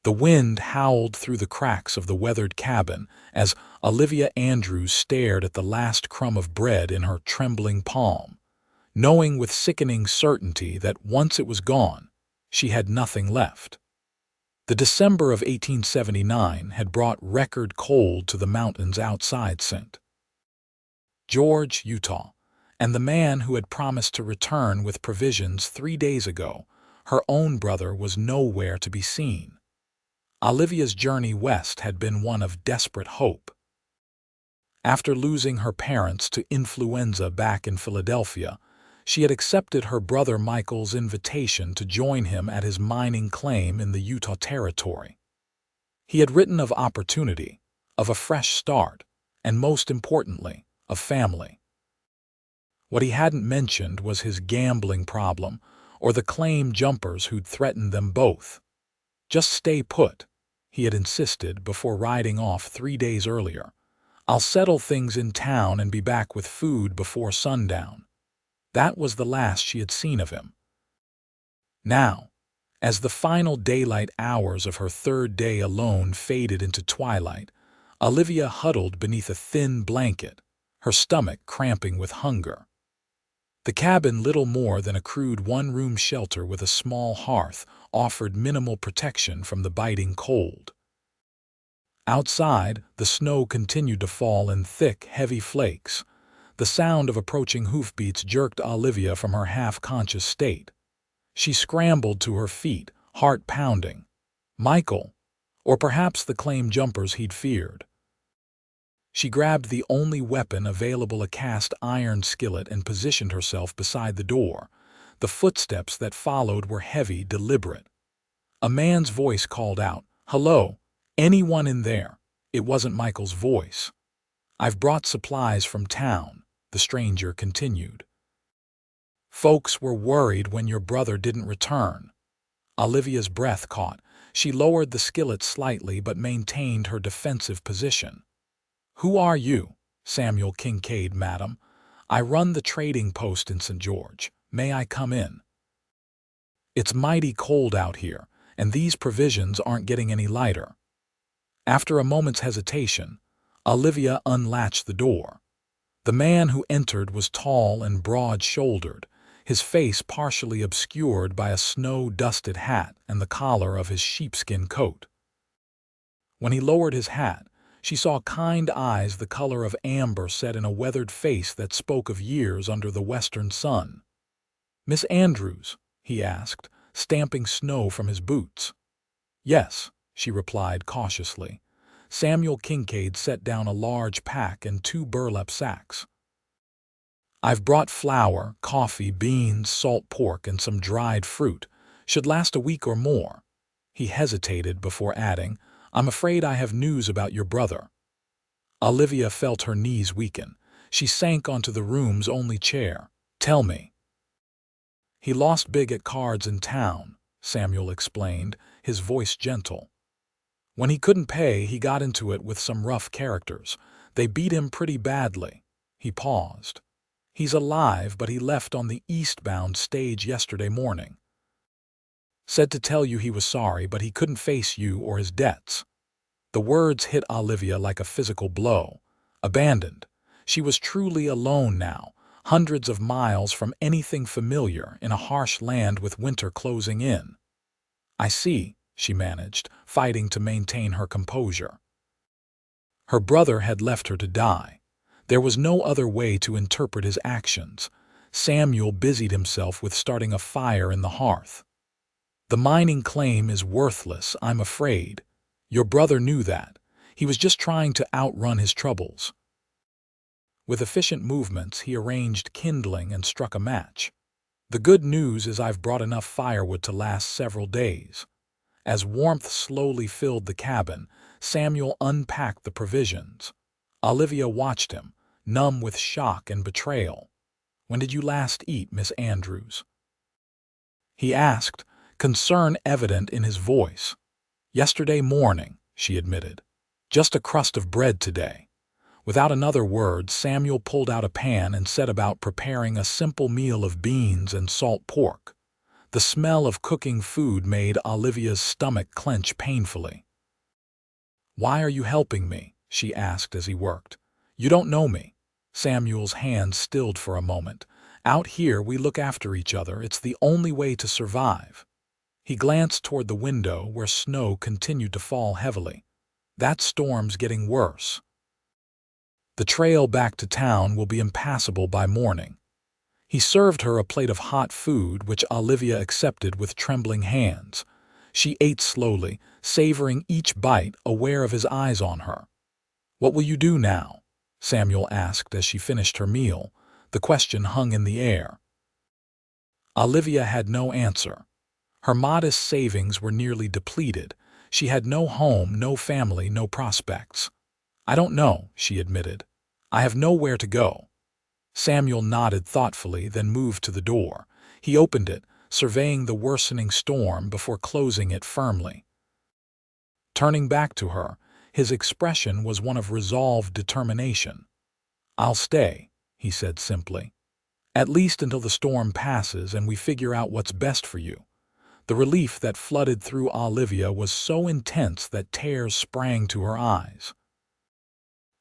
The wind howled through the cracks of the weathered cabin as Olivia Andrews stared at the last crumb of bread in her trembling palm, knowing with sickening certainty that once it was gone, she had nothing left. The December of 1879 had brought record cold to the mountains outside St. George, Utah, and the man who had promised to return with provisions 3 days ago, her own brother, was nowhere to be seen. Olivia's journey west had been one of desperate hope. After losing her parents to influenza back in Philadelphia, she had accepted her brother Michael's invitation to join him at his mining claim in the Utah Territory. He had written of opportunity, of a fresh start, and most importantly, of family. What he hadn't mentioned was his gambling problem or the claim jumpers who'd threatened them both. "Just stay put," he had insisted before riding off 3 days earlier. "I'll settle things in town and be back with food before sundown." That was the last she had seen of him. Now, as the final daylight hours of her third day alone faded into twilight, Olivia huddled beneath a thin blanket, her stomach cramping with hunger. The cabin, little more than a crude one-room shelter with a small hearth, offered minimal protection from the biting cold. Outside, the snow continued to fall in thick, heavy flakes. The sound of approaching hoofbeats jerked Olivia from her half-conscious state. She scrambled to her feet, heart pounding. Michael, or perhaps the claim jumpers he'd feared. She grabbed the only weapon available, a cast-iron skillet, and positioned herself beside the door. The footsteps that followed were heavy, deliberate. A man's voice called out, "Hello, anyone in there?" It wasn't Michael's voice. "I've brought supplies from town," the stranger continued. "Folks were worried when your brother didn't return." Olivia's breath caught. She lowered the skillet slightly but maintained her defensive position. "Who are you?" "Samuel Kincaid, madam. I run the trading post in St. George. May I come in?" "It's mighty cold out here, and these provisions aren't getting any lighter." After a moment's hesitation, Olivia unlatched the door. The man who entered was tall and broad-shouldered, his face partially obscured by a snow-dusted hat and the collar of his sheepskin coat. When he lowered his hat, she saw kind eyes the color of amber set in a weathered face that spoke of years under the western sun. "Miss Andrews?" he asked, stamping snow from his boots. "Yes," she replied cautiously. Samuel Kincaid set down a large pack and 2 burlap sacks. "I've brought flour, coffee, beans, salt pork, and some dried fruit. Should last a week or more." He hesitated before adding, "I'm afraid I have news about your brother." Olivia felt her knees weaken. She sank onto the room's only chair. "Tell me." "He lost big at cards in town," Samuel explained, his voice gentle. "When he couldn't pay, he got into it with some rough characters. They beat him pretty badly." He paused. "He's alive, but he left on the eastbound stage yesterday morning. Said to tell you he was sorry, but he couldn't face you or his debts." The words hit Olivia like a physical blow. Abandoned. She was truly alone now, hundreds of miles from anything familiar, in a harsh land with winter closing in. "I see," she managed, fighting to maintain her composure. Her brother had left her to die. There was no other way to interpret his actions. Samuel busied himself with starting a fire in the hearth. "The mining claim is worthless, I'm afraid. Your brother knew that. He was just trying to outrun his troubles." With efficient movements, he arranged kindling and struck a match. "The good news is I've brought enough firewood to last several days." As warmth slowly filled the cabin, Samuel unpacked the provisions. Olivia watched him, numb with shock and betrayal. "When did you last eat, Miss Andrews?" he asked, concern evident in his voice. "Yesterday morning," she admitted. "Just a crust of bread today." Without another word, Samuel pulled out a pan and set about preparing a simple meal of beans and salt pork. The smell of cooking food made Olivia's stomach clench painfully. "Why are you helping me?" she asked as he worked. "You don't know me." Samuel's hands stilled for a moment. "Out here we look after each other. It's the only way to survive." He glanced toward the window where snow continued to fall heavily. "That storm's getting worse. The trail back to town will be impassable by morning." He served her a plate of hot food, which Olivia accepted with trembling hands. She ate slowly, savoring each bite, aware of his eyes on her. "What will you do now?" Samuel asked as she finished her meal. The question hung in the air. Olivia had no answer. Her modest savings were nearly depleted. She had no home, no family, no prospects. "I don't know," she admitted. "I have nowhere to go." Samuel nodded thoughtfully, then moved to the door. He opened it, surveying the worsening storm before closing it firmly. Turning back to her, his expression was one of resolved determination. "I'll stay," he said simply. "At least until the storm passes and we figure out what's best for you." The relief that flooded through Olivia was so intense that tears sprang to her eyes.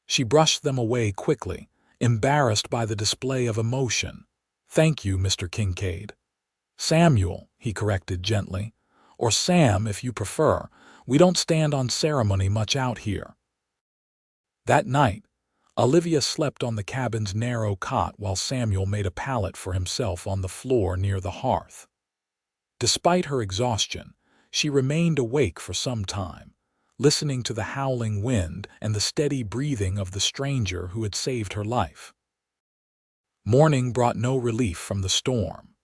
She brushed them away quickly, embarrassed by the display of emotion. "Thank you, Mr. Kincaid." "Samuel," he corrected gently. "Or Sam, if you prefer. We don't stand on ceremony much out here." That night, Olivia slept on the cabin's narrow cot while Samuel made a pallet for himself on the floor near the hearth. Despite her exhaustion, she remained awake for some time, listening to the howling wind and the steady breathing of the stranger who had saved her life. Morning brought no relief from the storm.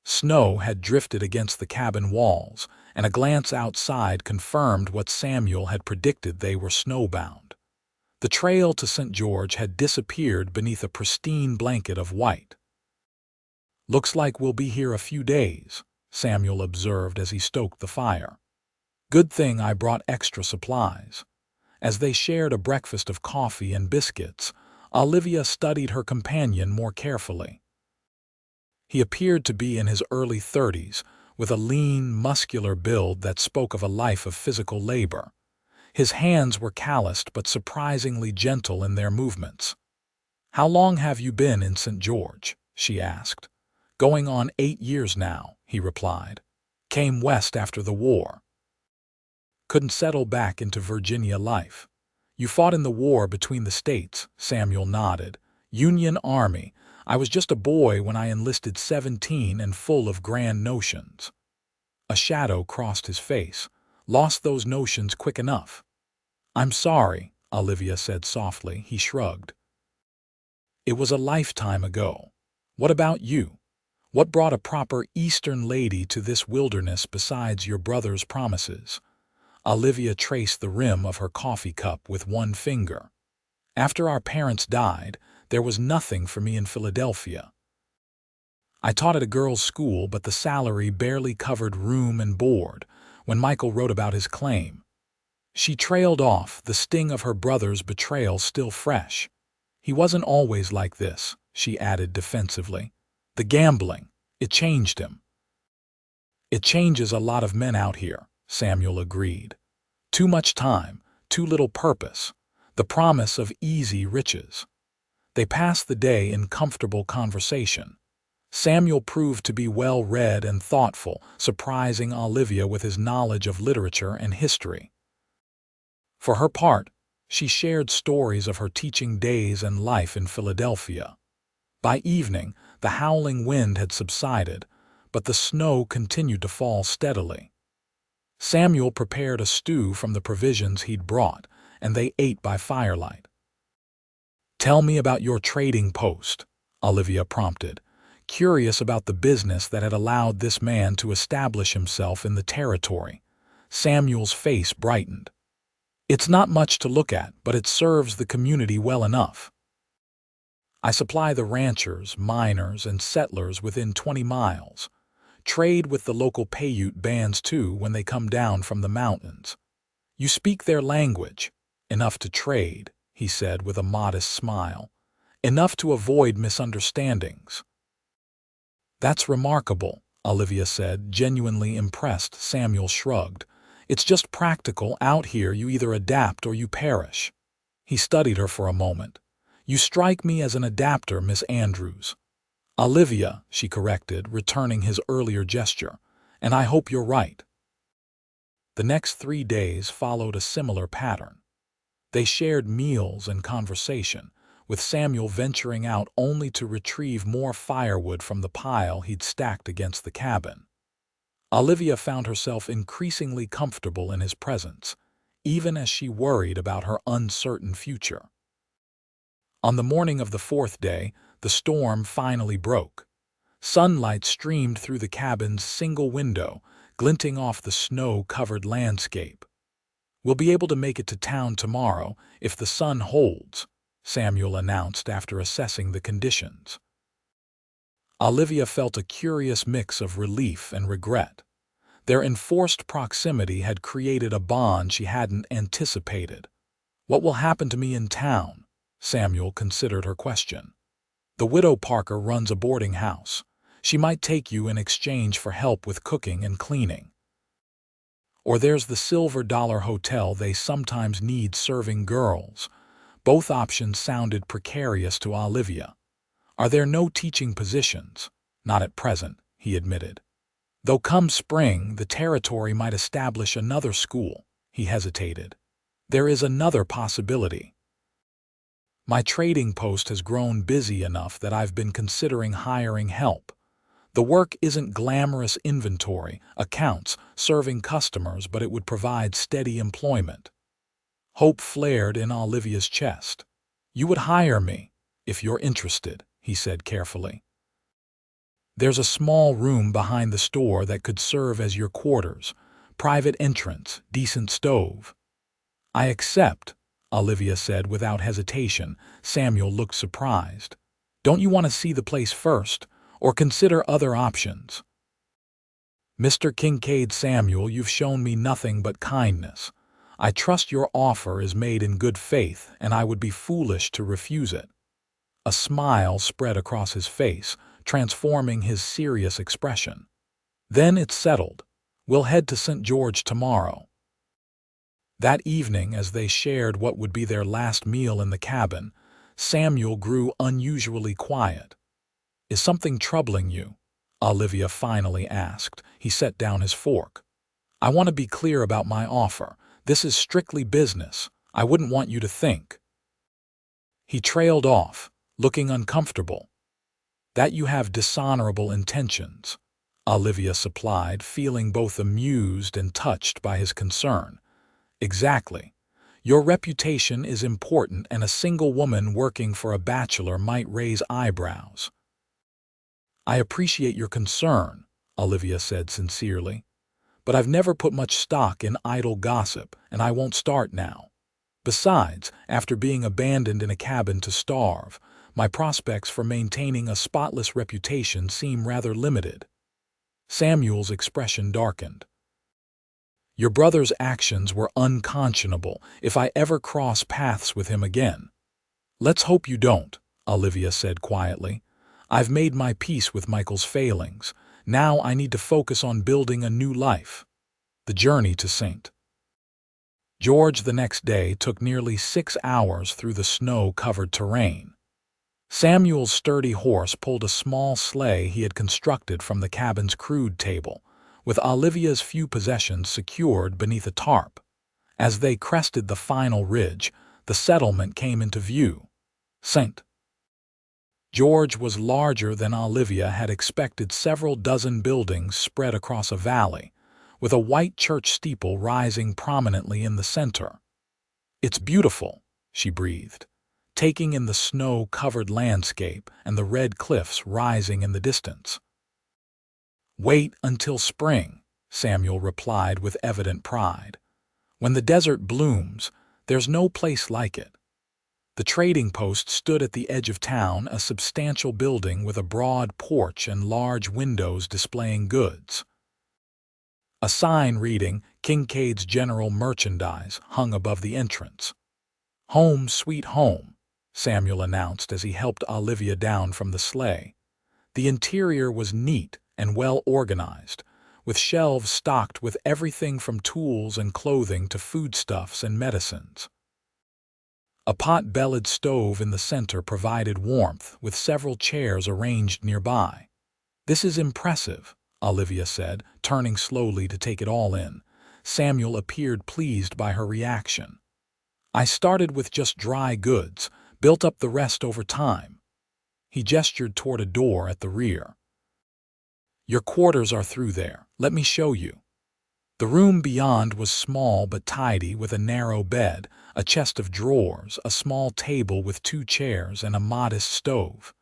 Snow had drifted against the cabin walls, and a glance outside confirmed what Samuel had predicted: they were snowbound. The trail to St. George had disappeared beneath a pristine blanket of white. "Looks like we'll be here a few days," Samuel observed as he stoked the fire. "Good thing I brought extra supplies." As they shared a breakfast of coffee and biscuits, Olivia studied her companion more carefully. He appeared to be in his early 30s, with a lean, muscular build that spoke of a life of physical labor. His hands were calloused but surprisingly gentle in their movements. "How long have you been in St. George?" she asked. "Going on 8 years now," he replied. "Came west after the war. Couldn't settle back into Virginia life." "You fought in the war between the states," Samuel nodded. "Union Army. I was just a boy when I enlisted, 17 and full of grand notions." A shadow crossed his face. "Lost those notions quick enough." "I'm sorry," Olivia said softly. He shrugged. "It was a lifetime ago. What about you? What brought a proper Eastern lady to this wilderness besides your brother's promises?" Olivia traced the rim of her coffee cup with one finger. "After our parents died, there was nothing for me in Philadelphia. I taught at a girls' school, but the salary barely covered room and board when Michael wrote about his claim." She trailed off, the sting of her brother's betrayal still fresh. "He wasn't always like this," she added defensively. "The gambling, it changed him." "It changes a lot of men out here," Samuel agreed. "Too much time, too little purpose, the promise of easy riches." They passed the day in comfortable conversation. Samuel proved to be well-read and thoughtful, surprising Olivia with his knowledge of literature and history. For her part, she shared stories of her teaching days and life in Philadelphia. By evening, the howling wind had subsided, but the snow continued to fall steadily. Samuel prepared a stew from the provisions he'd brought, and they ate by firelight. "Tell me about your trading post," Olivia prompted, curious about the business that had allowed this man to establish himself in the territory. Samuel's face brightened. "It's not much to look at, but it serves the community well enough. I supply the ranchers, miners, and settlers within 20 miles. Trade with the local Paiute bands too when they come down from the mountains. You speak their language." "Enough to trade," he said with a modest smile. "Enough to avoid misunderstandings." "That's remarkable," Olivia said, genuinely impressed. Samuel shrugged. It's just practical. Out here you either adapt or you perish. He studied her for a moment. You strike me as an adapter, Miss Andrews. Olivia, she corrected, returning his earlier gesture. And I hope you're right. The next 3 days followed a similar pattern. They shared meals and conversation, with Samuel venturing out only to retrieve more firewood from the pile he'd stacked against the cabin. Olivia found herself increasingly comfortable in his presence, even as she worried about her uncertain future. On the morning of the 4th day, the storm finally broke. Sunlight streamed through the cabin's single window, glinting off the snow-covered landscape. We'll be able to make it to town tomorrow if the sun holds, Samuel announced after assessing the conditions. Olivia felt a curious mix of relief and regret. Their enforced proximity had created a bond she hadn't anticipated. What will happen to me in town? Samuel considered her question. The widow Parker runs a boarding house. She might take you in exchange for help with cooking and cleaning. Or there's the Silver Dollar Hotel. They sometimes need serving girls. Both options sounded precarious to Olivia. Are there no teaching positions? Not at present, he admitted. Though come spring, the territory might establish another school. He hesitated. There is another possibility. My trading post has grown busy enough that I've been considering hiring help. The work isn't glamorous inventory, accounts, serving customers, but it would provide steady employment. Hope flared in Olivia's chest. You would hire me, if you're interested, he said carefully. There's a small room behind the store that could serve as your quarters. Private entrance, decent stove. I accept, Olivia said without hesitation. Samuel looked surprised. Don't you want to see the place first, or consider other options? Mr. Kincaid, Samuel, you've shown me nothing but kindness. I trust your offer is made in good faith, and I would be foolish to refuse it. A smile spread across his face, transforming his serious expression. Then it's settled. We'll head to St. George tomorrow. That evening, as they shared what would be their last meal in the cabin, Samuel grew unusually quiet. Is something troubling you? Olivia finally asked. He set down his fork. I want to be clear about my offer. This is strictly business. I wouldn't want you to think. He trailed off, looking uncomfortable. That you have dishonorable intentions, Olivia supplied, feeling both amused and touched by his concern. Exactly. Your reputation is important, and a single woman working for a bachelor might raise eyebrows. I appreciate your concern, Olivia said sincerely, but I've never put much stock in idle gossip, and I won't start now. Besides, after being abandoned in a cabin to starve, my prospects for maintaining a spotless reputation seem rather limited. Samuel's expression darkened. Your brother's actions were unconscionable if I ever cross paths with him again. Let's hope you don't, Olivia said quietly. I've made my peace with Michael's failings. Now I need to focus on building a new life. The journey to St. George the next day took nearly 6 hours through the snow-covered terrain. Samuel's sturdy horse pulled a small sleigh he had constructed from the cabin's crude table, with Olivia's few possessions secured beneath a tarp. As they crested the final ridge, the settlement came into view. St. George was larger than Olivia had expected, several dozen buildings spread across a valley, with a white church steeple rising prominently in the center. It's beautiful, she breathed, taking in the snow-covered landscape and the red cliffs rising in the distance. Wait until spring, Samuel replied with evident pride. When the desert blooms, there's no place like it. The trading post stood at the edge of town, a substantial building with a broad porch and large windows displaying goods. A sign reading, Kincaid's General Merchandise, hung above the entrance. Home sweet home, Samuel announced as he helped Olivia down from the sleigh. The interior was neat, and well organized, with shelves stocked with everything from tools and clothing to foodstuffs and medicines. A pot-bellied stove in the center provided warmth, with several chairs arranged nearby. "This is impressive," Olivia said, turning slowly to take it all in. Samuel appeared pleased by her reaction. "I started with just dry goods, built up the rest over time." He gestured toward a door at the rear. "Your quarters are through there. Let me show you." The room beyond was small but tidy, with a narrow bed, a chest of drawers, a small table with 2 chairs, and a modest stove.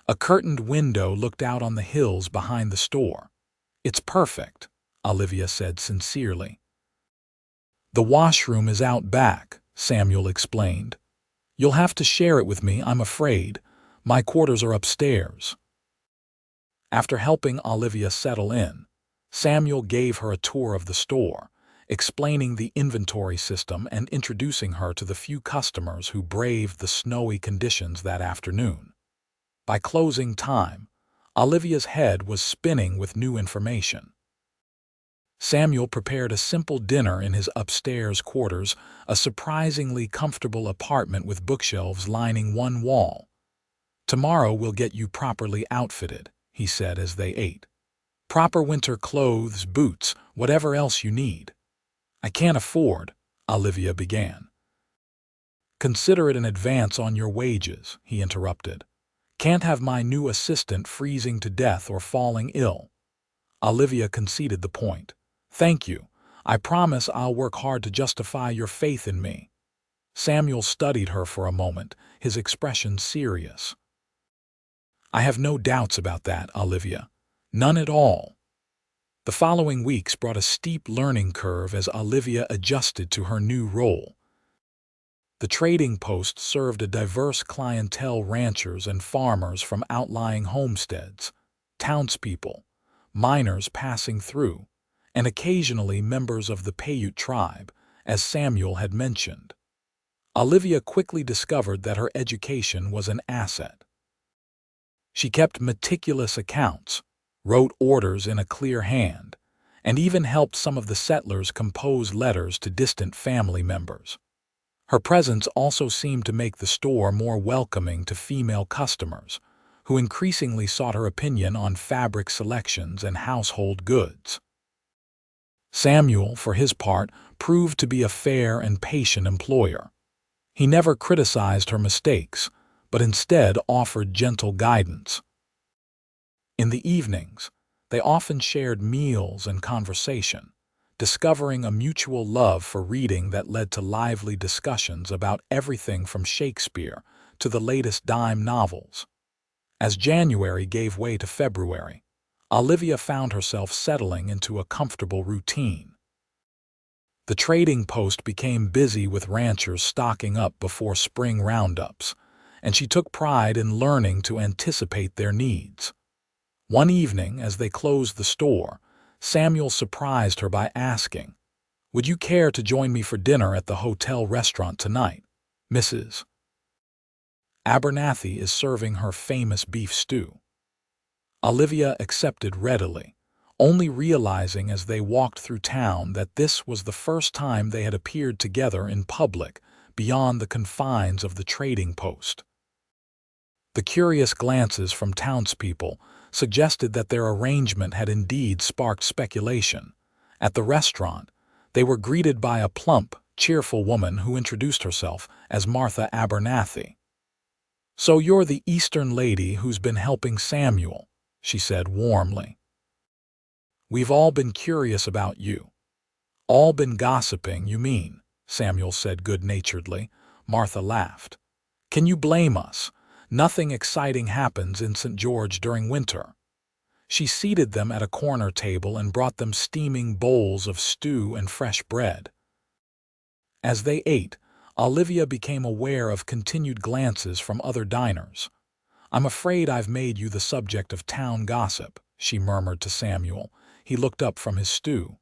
A curtained window looked out on the hills behind the store. "It's perfect," Olivia said sincerely. "The washroom is out back," Samuel explained. "You'll have to share it with me, I'm afraid. My quarters are upstairs." After helping Olivia settle in, Samuel gave her a tour of the store, explaining the inventory system and introducing her to the few customers who braved the snowy conditions that afternoon. By closing time, Olivia's head was spinning with new information. Samuel prepared a simple dinner in his upstairs quarters, a surprisingly comfortable apartment with bookshelves lining one wall. "Tomorrow we'll get you properly outfitted," he said as they ate. "Proper winter clothes, boots, whatever else you need." "I can't afford," Olivia began. "Consider it an advance on your wages," he interrupted. "Can't have my new assistant freezing to death or falling ill." Olivia conceded the point. "Thank you. I promise I'll work hard to justify your faith in me." Samuel studied her for a moment, his expression serious. "I have no doubts about that, Olivia. None at all." The following weeks brought a steep learning curve as Olivia adjusted to her new role. The trading post served a diverse clientele: ranchers and farmers from outlying homesteads, townspeople, miners passing through, and occasionally members of the Paiute tribe, as Samuel had mentioned. Olivia quickly discovered that her education was an asset. She kept meticulous accounts, wrote orders in a clear hand, and even helped some of the settlers compose letters to distant family members. Her presence also seemed to make the store more welcoming to female customers, who increasingly sought her opinion on fabric selections and household goods. Samuel, for his part, proved to be a fair and patient employer. He never criticized her mistakes, but instead offered gentle guidance. In the evenings, they often shared meals and conversation, discovering a mutual love for reading that led to lively discussions about everything from Shakespeare to the latest dime novels. As January gave way to February, Olivia found herself settling into a comfortable routine. The trading post became busy with ranchers stocking up before spring roundups, and she took pride in learning to anticipate their needs. One evening, as they closed the store, Samuel surprised her by asking, "Would you care to join me for dinner at the hotel restaurant tonight? Mrs. Abernathy is serving her famous beef stew." Olivia accepted readily, only realizing as they walked through town that this was the first time they had appeared together in public beyond the confines of the trading post. The curious glances from townspeople suggested that their arrangement had indeed sparked speculation. At the restaurant, they were greeted by a plump, cheerful woman who introduced herself as Martha Abernathy. "So you're the Eastern lady who's been helping Samuel," she said warmly. "We've all been curious about you." "All been gossiping, you mean," Samuel said good-naturedly. Martha laughed. "Can you blame us? Nothing exciting happens in St. George during winter." She seated them at a corner table and brought them steaming bowls of stew and fresh bread. As they ate, Olivia became aware of continued glances from other diners. "I'm afraid I've made you the subject of town gossip," she murmured to Samuel. He looked up from his stew.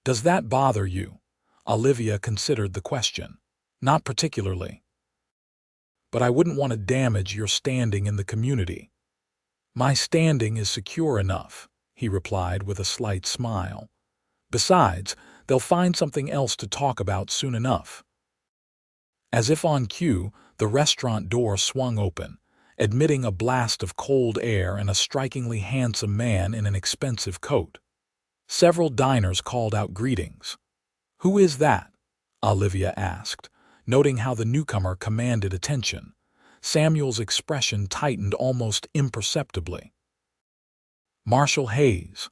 "Does that bother you?" Olivia considered the question. "Not particularly. But I wouldn't want to damage your standing in the community." "My standing is secure enough," he replied with a slight smile. Besides, they'll find something else to talk about soon enough. As if on cue, the restaurant door swung open, admitting a blast of cold air and a strikingly handsome man in an expensive coat. Several diners called out greetings. "Who is that?" Olivia asked, noting how the newcomer commanded attention. Samuel's expression tightened almost imperceptibly. "Marshall Hayes.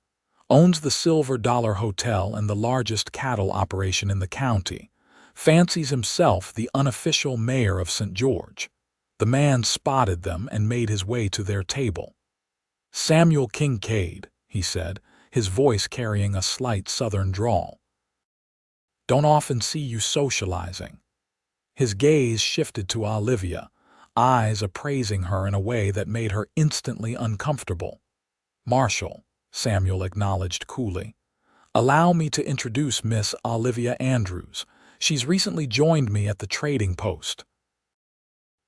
Owns the Silver Dollar Hotel and the largest cattle operation in the county. Fancies himself the unofficial mayor of St. George." The man spotted them and made his way to their table. "Samuel Kincaid," he said, his voice carrying a slight southern drawl. "Don't often see you socializing." His gaze shifted to Olivia, eyes appraising her in a way that made her instantly uncomfortable. "Marshall," Samuel acknowledged coolly. "Allow me to introduce Miss Olivia Andrews. She's recently joined me at the trading post."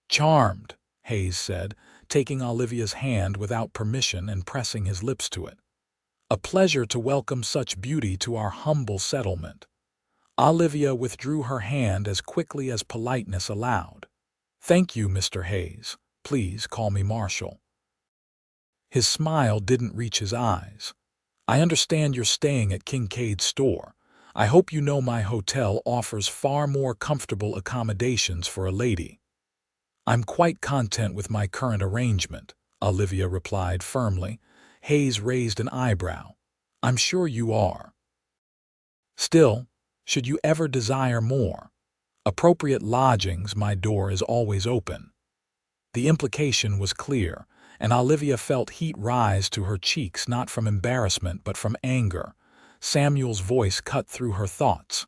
"Charmed," Hayes said, taking Olivia's hand without permission and pressing his lips to it. "A pleasure to welcome such beauty to our humble settlement." Olivia withdrew her hand as quickly as politeness allowed. "Thank you, Mr. Hayes. Please call me Marshall." His smile didn't reach his eyes. "I understand you're staying at Kincaid's store. I hope you know my hotel offers far more comfortable accommodations for a lady." "I'm quite content with my current arrangement," Olivia replied firmly. Hayes raised an eyebrow. "I'm sure you are. Still, should you ever desire more appropriate lodgings, my door is always open." The implication was clear, and Olivia felt heat rise to her cheeks not from embarrassment but from anger. Samuel's voice cut through her thoughts.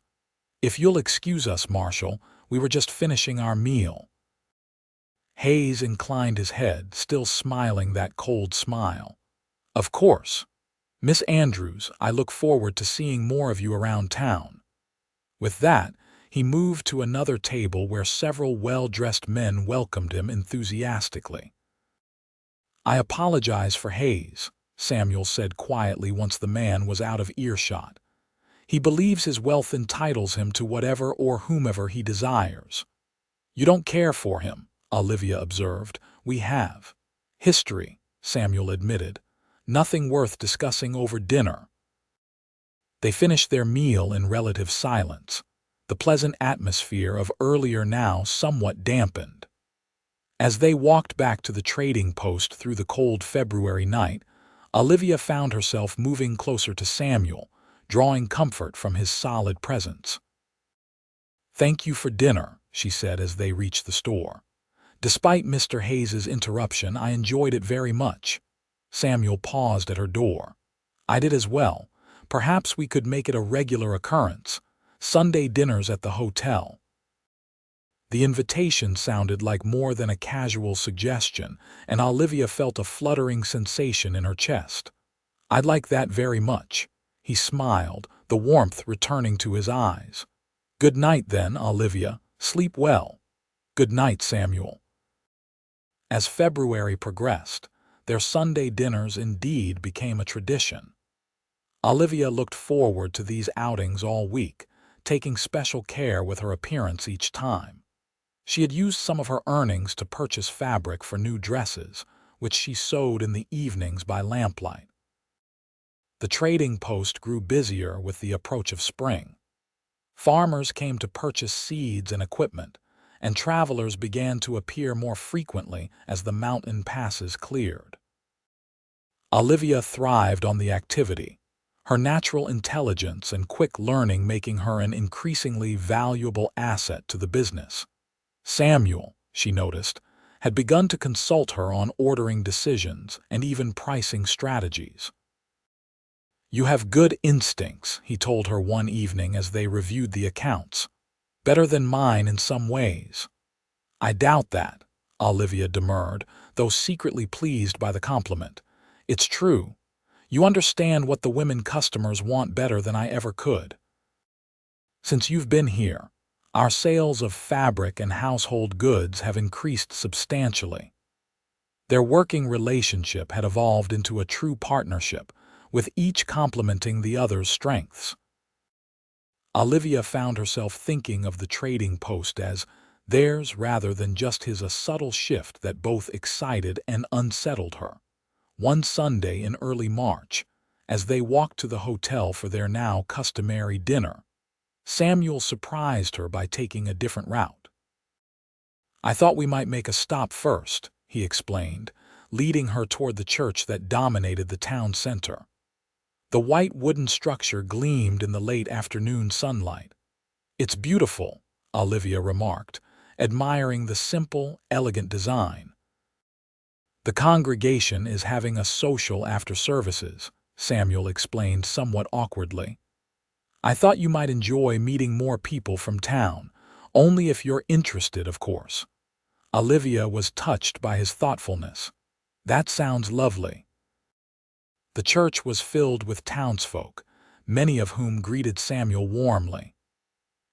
"If you'll excuse us, Marshall, we were just finishing our meal." Hayes inclined his head, still smiling that cold smile. "Of course. Miss Andrews, I look forward to seeing more of you around town." With that, he moved to another table where several well-dressed men welcomed him enthusiastically. "I apologize for Hayes," Samuel said quietly once the man was out of earshot. "He believes his wealth entitles him to whatever or whomever he desires." "You don't care for him," Olivia observed. "We have." "History," Samuel admitted. "Nothing worth discussing over dinner." They finished their meal in relative silence, the pleasant atmosphere of earlier now somewhat dampened. As they walked back to the trading post through the cold February night, Olivia found herself moving closer to Samuel, drawing comfort from his solid presence. "Thank you for dinner," she said as they reached the store. "Despite Mr. Hayes's interruption, I enjoyed it very much." Samuel paused at her door. "I did as well. Perhaps we could make it a regular occurrence. Sunday dinners at the hotel." The invitation sounded like more than a casual suggestion, and Olivia felt a fluttering sensation in her chest. "I'd like that very much." He smiled, the warmth returning to his eyes. "Good night then, Olivia. Sleep well." "Good night, Samuel." As February progressed, their Sunday dinners indeed became a tradition. Olivia looked forward to these outings all week, taking special care with her appearance each time. She had used some of her earnings to purchase fabric for new dresses, which she sewed in the evenings by lamplight. The trading post grew busier with the approach of spring. Farmers came to purchase seeds and equipment, and travelers began to appear more frequently as the mountain passes cleared. Olivia thrived on the activity, her natural intelligence and quick learning making her an increasingly valuable asset to the business. Samuel, she noticed, had begun to consult her on ordering decisions and even pricing strategies. "You have good instincts," he told her one evening as they reviewed the accounts. "Better than mine in some ways." "I doubt that," Olivia demurred, though secretly pleased by the compliment. "It's true. You understand what the women customers want better than I ever could. Since you've been here, our sales of fabric and household goods have increased substantially." Their working relationship had evolved into a true partnership, with each complementing the other's strengths. Olivia found herself thinking of the trading post as theirs rather than just his, a subtle shift that both excited and unsettled her. One Sunday in early March, as they walked to the hotel for their now customary dinner, Samuel surprised her by taking a different route. "I thought we might make a stop first," he explained, leading her toward the church that dominated the town center. The white wooden structure gleamed in the late afternoon sunlight. "It's beautiful," Olivia remarked, admiring the simple, elegant design. "The congregation is having a social after services," Samuel explained somewhat awkwardly. "I thought you might enjoy meeting more people from town, only if you're interested, of course." Olivia was touched by his thoughtfulness. "That sounds lovely." The church was filled with townsfolk, many of whom greeted Samuel warmly.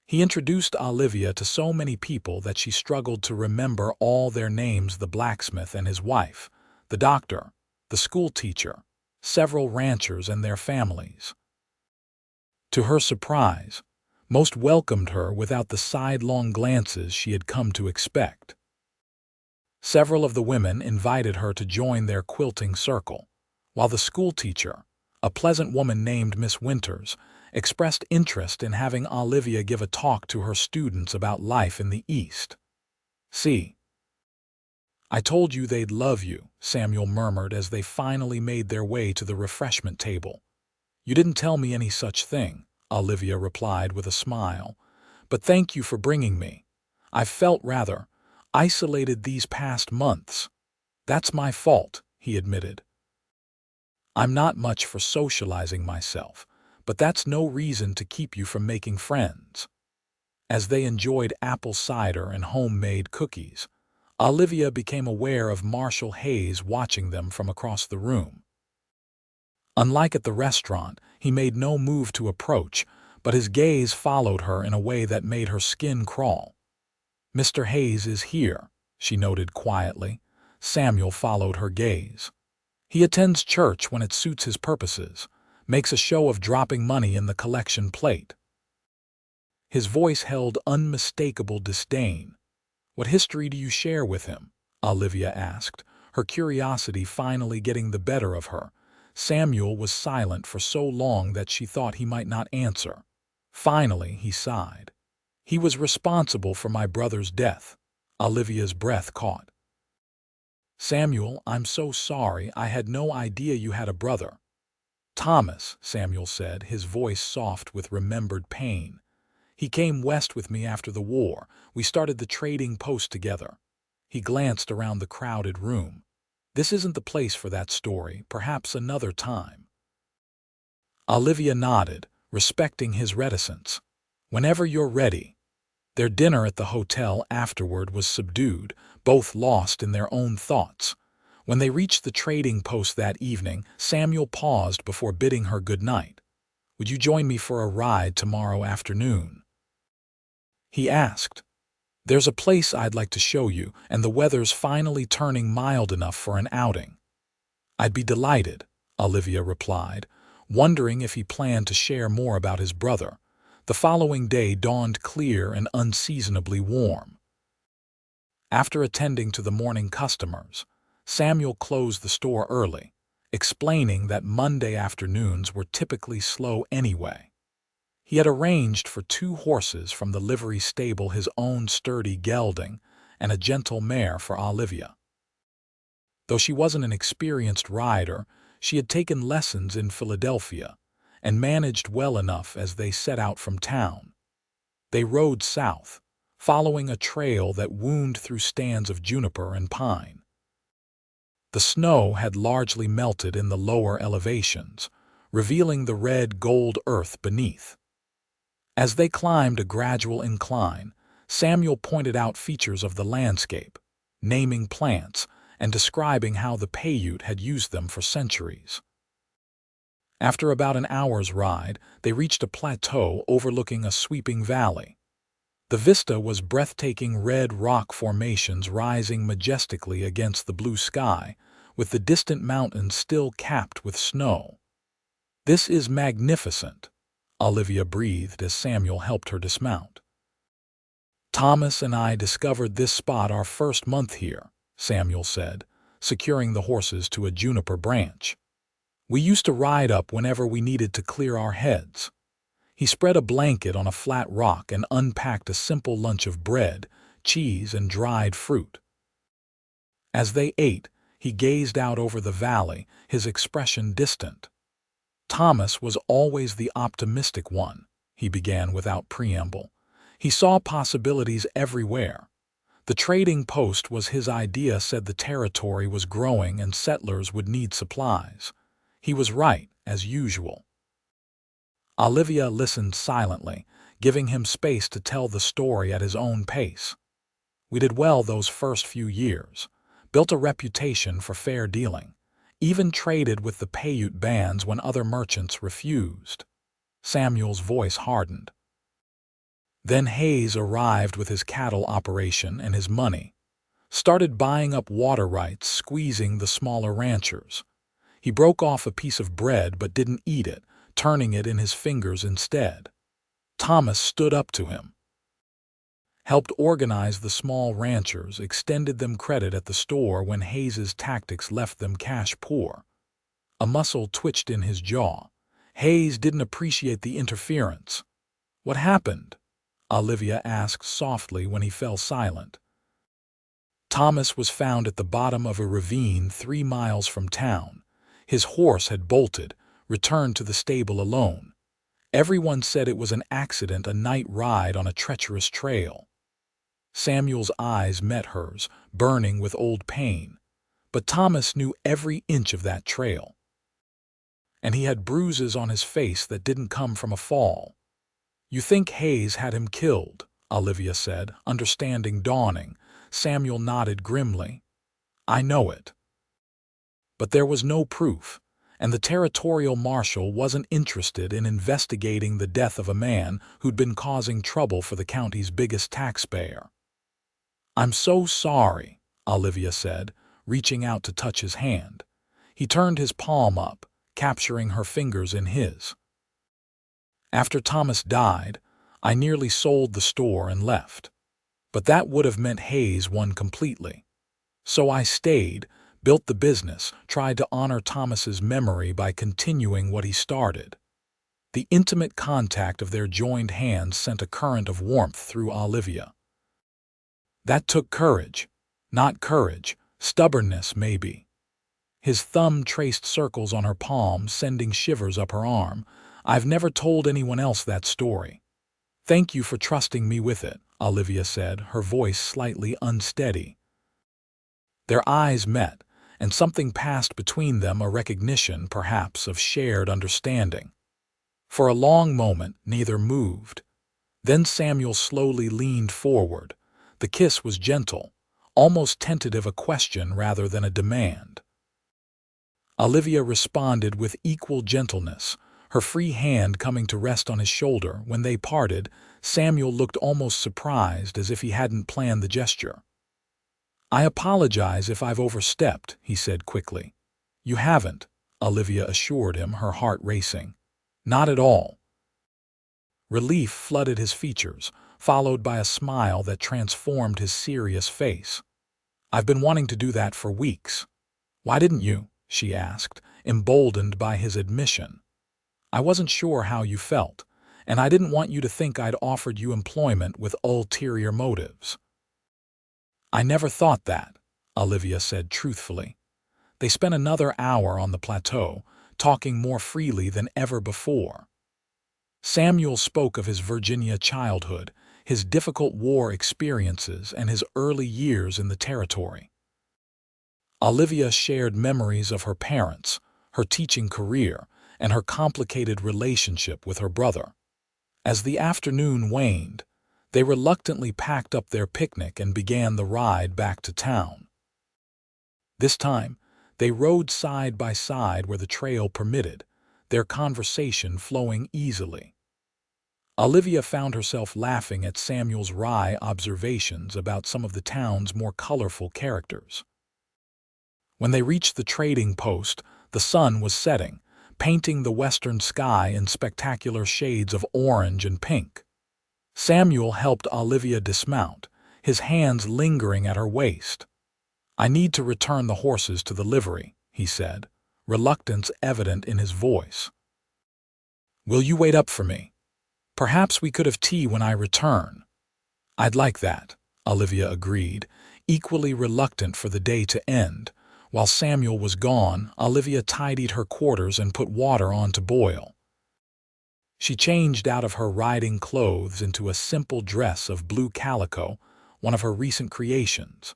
He introduced Olivia to so many people that she struggled to remember all their names: the blacksmith and his wife, the doctor, the school teacher, several ranchers and their families. To her surprise, most welcomed her without the sidelong glances she had come to expect. Several of the women invited her to join their quilting circle, while the schoolteacher, a pleasant woman named Miss Winters, expressed interest in having Olivia give a talk to her students about life in the East. "See, I told you they'd love you," Samuel murmured as they finally made their way to the refreshment table. "You didn't tell me any such thing," Olivia replied with a smile, "but thank you for bringing me. I've felt rather isolated these past months." "That's my fault," he admitted. "I'm not much for socializing myself, but that's no reason to keep you from making friends." As they enjoyed apple cider and homemade cookies, Olivia became aware of Marshall Hayes watching them from across the room. Unlike at the restaurant, he made no move to approach, but his gaze followed her in a way that made her skin crawl. "Mr. Hayes is here," she noted quietly. Samuel followed her gaze. "He attends church when it suits his purposes, makes a show of dropping money in the collection plate." His voice held unmistakable disdain. "What history do you share with him?" Olivia asked, her curiosity finally getting the better of her. Samuel was silent for so long that she thought he might not answer. Finally, he sighed. "He was responsible for my brother's death." Olivia's breath caught. "Samuel, I'm so sorry. I had no idea you had a brother." "Thomas," Samuel said, his voice soft with remembered pain. "He came west with me after the war. We started the trading post together." He glanced around the crowded room. "This isn't the place for that story. Perhaps another time." Olivia nodded, respecting his reticence. "Whenever you're ready." Their dinner at the hotel afterward was subdued, both lost in their own thoughts. When they reached the trading post that evening, Samuel paused before bidding her good night. "Would you join me for a ride tomorrow afternoon?" he asked. "There's a place I'd like to show you, and the weather's finally turning mild enough for an outing." "I'd be delighted," Olivia replied, wondering if he planned to share more about his brother. The following day dawned clear and unseasonably warm. After attending to the morning customers, Samuel closed the store early, explaining that Monday afternoons were typically slow anyway. He had arranged for 2 horses from the livery stable, his own sturdy gelding, and a gentle mare for Olivia. Though she wasn't an experienced rider, she had taken lessons in Philadelphia and managed well enough as they set out from town. They rode south, following a trail that wound through stands of juniper and pine. The snow had largely melted in the lower elevations, revealing the red-gold earth beneath. As they climbed a gradual incline, Samuel pointed out features of the landscape, naming plants and describing how the Paiute had used them for centuries. After about an hour's ride, they reached a plateau overlooking a sweeping valley. The vista was breathtaking, red rock formations rising majestically against the blue sky, with the distant mountains still capped with snow. "This is magnificent," Olivia breathed as Samuel helped her dismount. "Thomas and I discovered this spot our first month here," Samuel said, securing the horses to a juniper branch. "We used to ride up whenever we needed to clear our heads." He spread a blanket on a flat rock and unpacked a simple lunch of bread, cheese, and dried fruit. As they ate, he gazed out over the valley, his expression distant. "Thomas was always the optimistic one," he began without preamble. "He saw possibilities everywhere. The trading post was his idea, said the territory was growing and settlers would need supplies. He was right, as usual." Olivia listened silently, giving him space to tell the story at his own pace. "We did well those first few years, built a reputation for fair dealing, even traded with the Paiute bands when other merchants refused." Samuel's voice hardened. "Then Hayes arrived with his cattle operation and his money, started buying up water rights, squeezing the smaller ranchers. He broke off a piece of bread but didn't eat it, turning it in his fingers instead. Thomas stood up to him, helped organize the small ranchers, extended them credit at the store when Hayes's tactics left them cash poor." A muscle twitched in his jaw. "Hayes didn't appreciate the interference." "What happened?" Olivia asked softly when he fell silent. "Thomas was found at the bottom of a ravine 3 miles from town. His horse had bolted, returned to the stable alone. Everyone said it was an accident, a night ride on a treacherous trail." Samuel's eyes met hers, burning with old pain. "But Thomas knew every inch of that trail. And he had bruises on his face that didn't come from a fall." "You think Hayes had him killed?" Olivia said, understanding dawning. Samuel nodded grimly. "I know it. But there was no proof, and the territorial marshal wasn't interested in investigating the death of a man who'd been causing trouble for the county's biggest taxpayer." "I'm so sorry," Olivia said, reaching out to touch his hand. He turned his palm up, capturing her fingers in his. "After Thomas died, I nearly sold the store and left. But that would have meant Hayes won completely. So I stayed, built the business, tried to honor Thomas's memory by continuing what he started." The intimate contact of their joined hands sent a current of warmth through Olivia. "That took courage. Not courage, stubbornness maybe." His thumb traced circles on her palm, sending shivers up her arm. "I've never told anyone else that story." "Thank you for trusting me with it," Olivia said, her voice slightly unsteady. Their eyes met, and something passed between them, a recognition, perhaps, of shared understanding. For a long moment, neither moved. Then Samuel slowly leaned forward. The kiss was gentle, almost tentative, a question rather than a demand. Olivia responded with equal gentleness, her free hand coming to rest on his shoulder. When they parted, Samuel looked almost surprised, as if he hadn't planned the gesture. "I apologize if I've overstepped," he said quickly. "You haven't," Olivia assured him, her heart racing. "Not at all." Relief flooded his features, followed by a smile that transformed his serious face. "I've been wanting to do that for weeks." "Why didn't you?" she asked, emboldened by his admission. "I wasn't sure how you felt, and I didn't want you to think I'd offered you employment with ulterior motives." "I never thought that," Olivia said truthfully. They spent another hour on the plateau, talking more freely than ever before. Samuel spoke of his Virginia childhood, his difficult war experiences, and his early years in the territory. Olivia shared memories of her parents, her teaching career, and her complicated relationship with her brother. As the afternoon waned, they reluctantly packed up their picnic and began the ride back to town. This time, they rode side by side where the trail permitted, their conversation flowing easily. Olivia found herself laughing at Samuel's wry observations about some of the town's more colorful characters. When they reached the trading post, the sun was setting, painting the western sky in spectacular shades of orange and pink. Samuel helped Olivia dismount, his hands lingering at her waist. "I need to return the horses to the livery," he said, reluctance evident in his voice. "Will you wait up for me? Perhaps we could have tea when I return." "I'd like that," Olivia agreed, equally reluctant for the day to end. While Samuel was gone, Olivia tidied her quarters and put water on to boil. She changed out of her riding clothes into a simple dress of blue calico, one of her recent creations.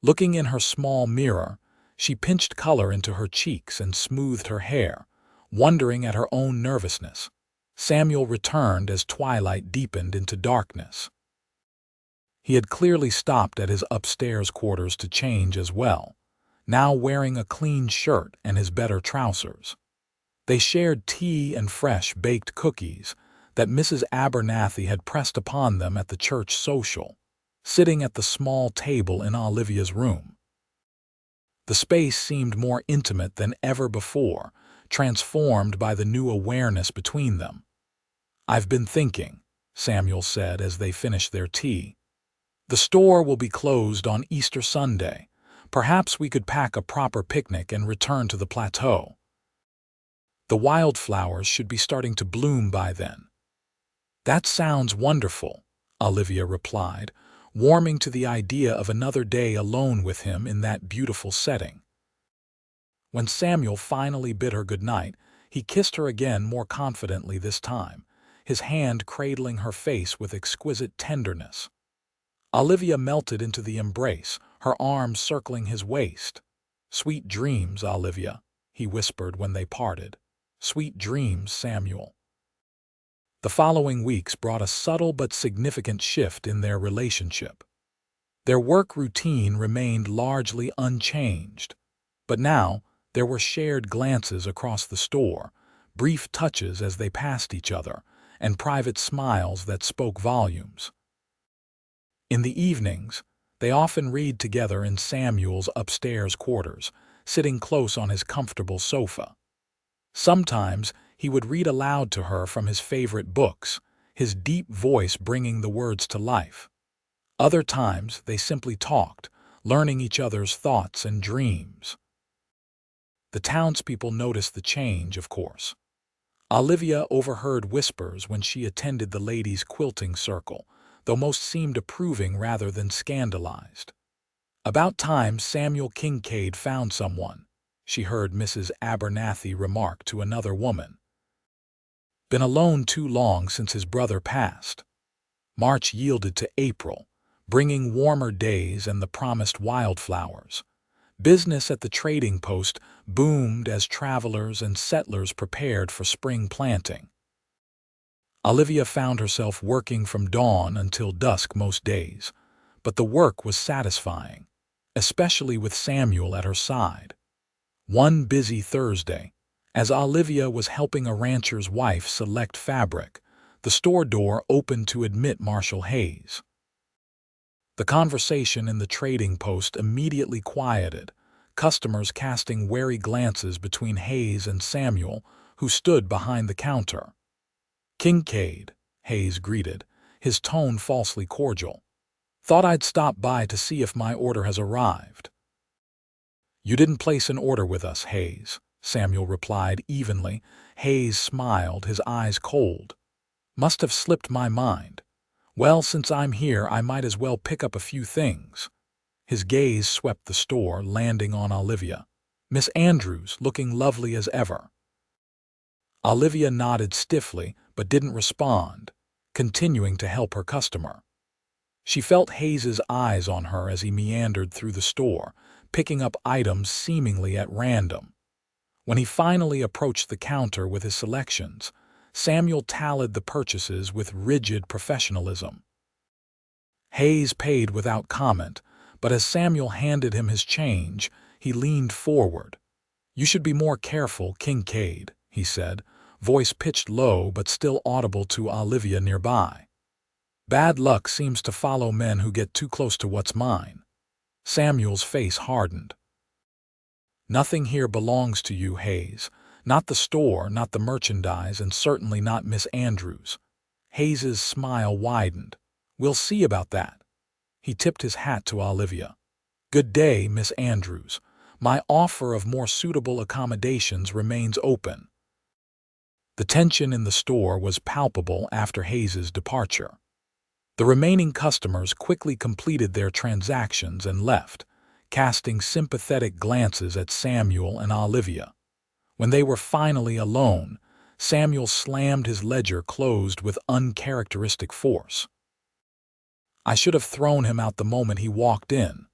Looking in her small mirror, she pinched color into her cheeks and smoothed her hair, wondering at her own nervousness. Samuel returned as twilight deepened into darkness. He had clearly stopped at his upstairs quarters to change as well, now wearing a clean shirt and his better trousers. They shared tea and fresh baked cookies that Mrs. Abernathy had pressed upon them at the church social, sitting at the small table in Olivia's room. The space seemed more intimate than ever before, transformed by the new awareness between them. "I've been thinking," Samuel said as they finished their tea. "The store will be closed on Easter Sunday. Perhaps we could pack a proper picnic and return to the plateau. The wildflowers should be starting to bloom by then." "That sounds wonderful," Olivia replied, warming to the idea of another day alone with him in that beautiful setting. When Samuel finally bid her good night, he kissed her again more confidently this time, his hand cradling her face with exquisite tenderness. Olivia melted into the embrace, her arms circling his waist. "Sweet dreams, Olivia," he whispered when they parted. "Sweet dreams, Samuel." The following weeks brought a subtle but significant shift in their relationship. Their work routine remained largely unchanged, but now there were shared glances across the store, brief touches as they passed each other, and private smiles that spoke volumes. In the evenings, they often read together in Samuel's upstairs quarters, sitting close on his comfortable sofa. Sometimes he would read aloud to her from his favorite books, his deep voice bringing the words to life. Other times they simply talked, learning each other's thoughts and dreams. The townspeople noticed the change, of course. Olivia overheard whispers when she attended the ladies' quilting circle, though most seemed approving rather than scandalized. "About time Samuel Kincaid found someone," she heard Mrs. Abernathy remark to another woman. "Been alone too long since his brother passed." March yielded to April, bringing warmer days and the promised wildflowers. Business at the trading post boomed as travelers and settlers prepared for spring planting. Olivia found herself working from dawn until dusk most days, but the work was satisfying, especially with Samuel at her side. One busy Thursday, as Olivia was helping a rancher's wife select fabric, the store door opened to admit Marshall Hayes. The conversation in the trading post immediately quieted, customers casting wary glances between Hayes and Samuel, who stood behind the counter. "Kincaid," Hayes greeted, his tone falsely cordial. "Thought I'd stop by to see if my order has arrived." "You didn't place an order with us, Hayes," Samuel replied evenly. Hayes smiled, his eyes cold. "Must have slipped my mind. Well, since I'm here, I might as well pick up a few things." His gaze swept the store, landing on Olivia. "Miss Andrews, looking lovely as ever." Olivia nodded stiffly, but didn't respond, continuing to help her customer. She felt Hayes's eyes on her as he meandered through the store, picking up items seemingly at random. When he finally approached the counter with his selections, Samuel tallied the purchases with rigid professionalism. Hayes paid without comment, but as Samuel handed him his change, he leaned forward. "You should be more careful, Kincaid," he said, voice pitched low but still audible to Olivia nearby. "Bad luck seems to follow men who get too close to what's mine." Samuel's face hardened. "Nothing here belongs to you, Hayes. Not the store, not the merchandise, and certainly not Miss Andrews. Hayes's smile widened. We'll see about that. He tipped his hat to Olivia. Good day, Miss Andrews. My offer of more suitable accommodations remains open. The tension in the store was palpable after Hayes's departure. The remaining customers quickly completed their transactions and left, casting sympathetic glances at Samuel and Olivia. When they were finally alone, Samuel slammed his ledger closed with uncharacteristic force. I should have thrown him out the moment he walked in.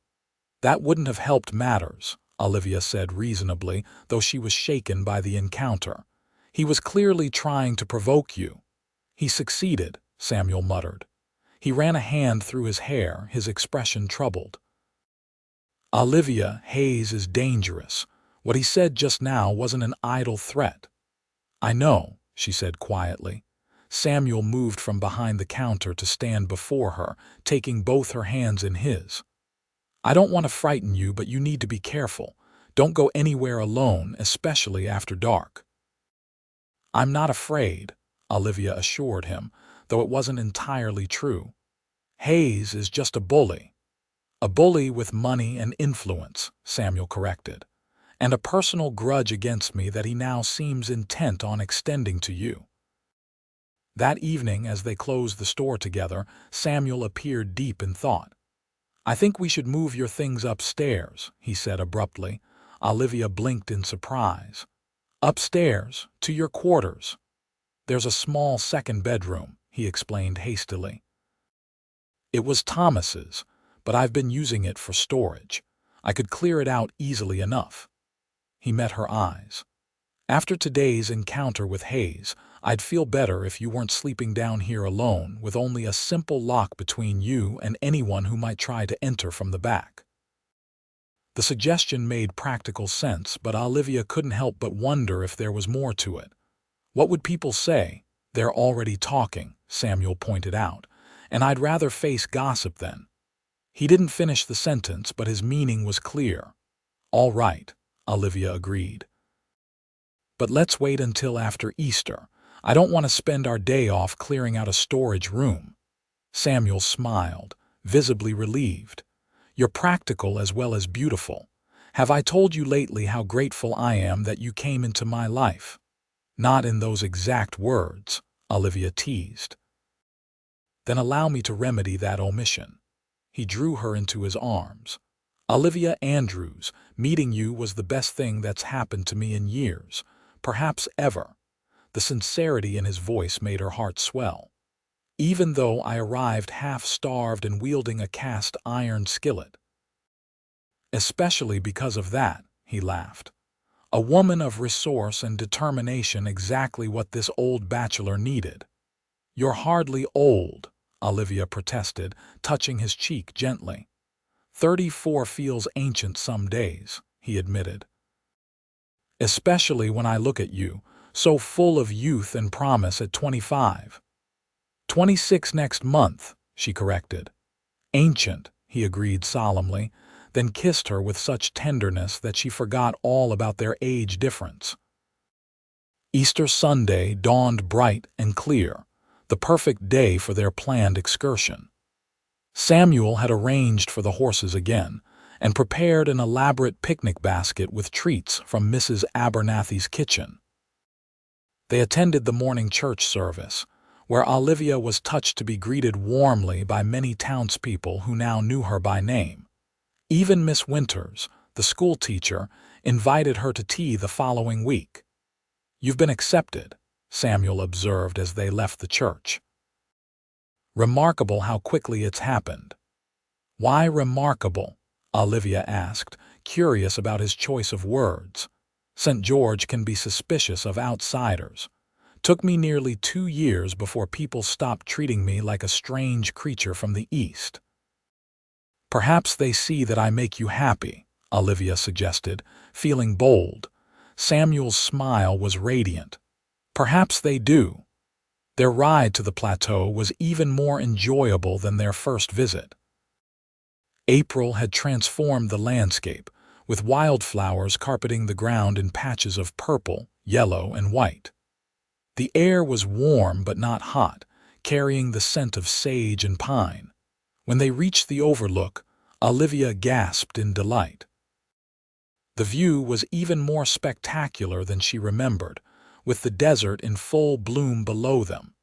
That wouldn't have helped matters, Olivia said reasonably, though she was shaken by the encounter. He was clearly trying to provoke you. He succeeded, Samuel muttered. He ran a hand through his hair, his expression troubled. Olivia, Hayes is dangerous. What he said just now wasn't an idle threat. I know, she said quietly. Samuel moved from behind the counter to stand before her, taking both her hands in his. I don't want to frighten you, but you need to be careful. Don't go anywhere alone, especially after dark. I'm not afraid, Olivia assured him, though it wasn't entirely true. Hayes is just a bully. A bully with money and influence, Samuel corrected, and a personal grudge against me that he now seems intent on extending to you. That evening, as they closed the store together, Samuel appeared deep in thought. I think we should move your things upstairs, he said abruptly. Olivia blinked in surprise. Upstairs, to your quarters. There's a small second bedroom, he explained hastily. It was Thomas's, but I've been using it for storage. I could clear it out easily enough. He met her eyes. After today's encounter with Hayes, I'd feel better if you weren't sleeping down here alone with only a simple lock between you and anyone who might try to enter from the back. The suggestion made practical sense, but Olivia couldn't help but wonder if there was more to it. What would people say? They're already talking, Samuel pointed out, and I'd rather face gossip then. He didn't finish the sentence, but his meaning was clear. All right, Olivia agreed. But let's wait until after Easter. I don't want to spend our day off clearing out a storage room. Samuel smiled, visibly relieved. You're practical as well as beautiful. Have I told you lately how grateful I am that you came into my life? Not in those exact words, Olivia teased. Then allow me to remedy that omission. He drew her into his arms. Olivia Andrews, meeting you was the best thing that's happened to me in years, perhaps ever. The sincerity in his voice made her heart swell. Even though I arrived half-starved and wielding a cast-iron skillet. Especially because of that, he laughed. A woman of resource and determination, exactly what this old bachelor needed. You're hardly old, Olivia protested, touching his cheek gently. 34 feels ancient some days, he admitted. Especially when I look at you, so full of youth and promise at 25. 26 next month, she corrected. Ancient, he agreed solemnly, then kissed her with such tenderness that she forgot all about their age difference. Easter Sunday dawned bright and clear, the perfect day for their planned excursion. Samuel had arranged for the horses again, and prepared an elaborate picnic basket with treats from Mrs. Abernathy's kitchen. They attended the morning church service, where Olivia was touched to be greeted warmly by many townspeople who now knew her by name. Even Miss Winters, the schoolteacher, invited her to tea the following week. You've been accepted, Samuel observed as they left the church. Remarkable how quickly it's happened. Why remarkable? Olivia asked, curious about his choice of words. St. George can be suspicious of outsiders. Took me nearly 2 years before people stopped treating me like a strange creature from the East. Perhaps they see that I make you happy, Olivia suggested, feeling bold. Samuel's smile was radiant. Perhaps they do. Their ride to the plateau was even more enjoyable than their first visit. April had transformed the landscape, with wildflowers carpeting the ground in patches of purple, yellow and white. The air was warm but not hot, carrying the scent of sage and pine. When they reached the overlook, Olivia gasped in delight. The view was even more spectacular than she remembered, with the desert in full bloom below them.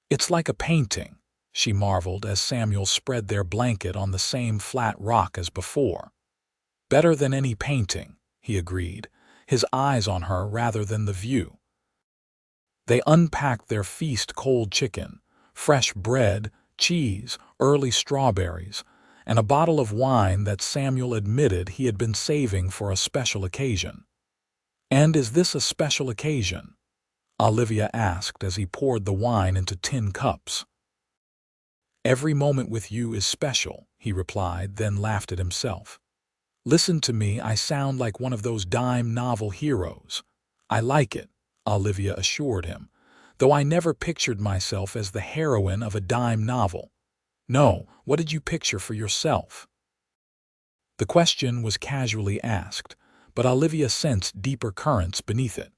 "It's like a painting," she marveled as Samuel spread their blanket on the same flat rock as before. "Better than any painting," he agreed, his eyes on her rather than the view. They unpacked their feast: cold chicken, fresh bread, cheese, early strawberries, and a bottle of wine that Samuel admitted he had been saving for a special occasion. "And is this a special occasion?" Olivia asked as he poured the wine into tin cups. "Every moment with you is special," he replied, then laughed at himself. "Listen to me, I sound like one of those dime novel heroes." "I like it," Olivia assured him, "though I never pictured myself as the heroine of a dime novel." "No, what did you picture for yourself?" The question was casually asked, but Olivia sensed deeper currents beneath it.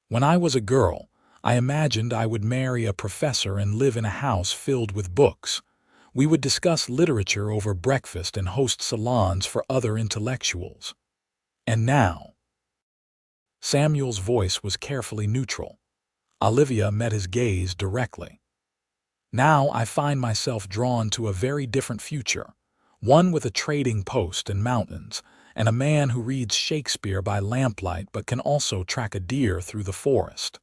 "When I was a girl, I imagined I would marry a professor and live in a house filled with books. We would discuss literature over breakfast and host salons for other intellectuals. And now—" Samuel's voice was carefully neutral. Olivia met his gaze directly. "Now I find myself drawn to a very different future, one with a trading post and mountains, and a man who reads Shakespeare by lamplight but can also track a deer through the forest."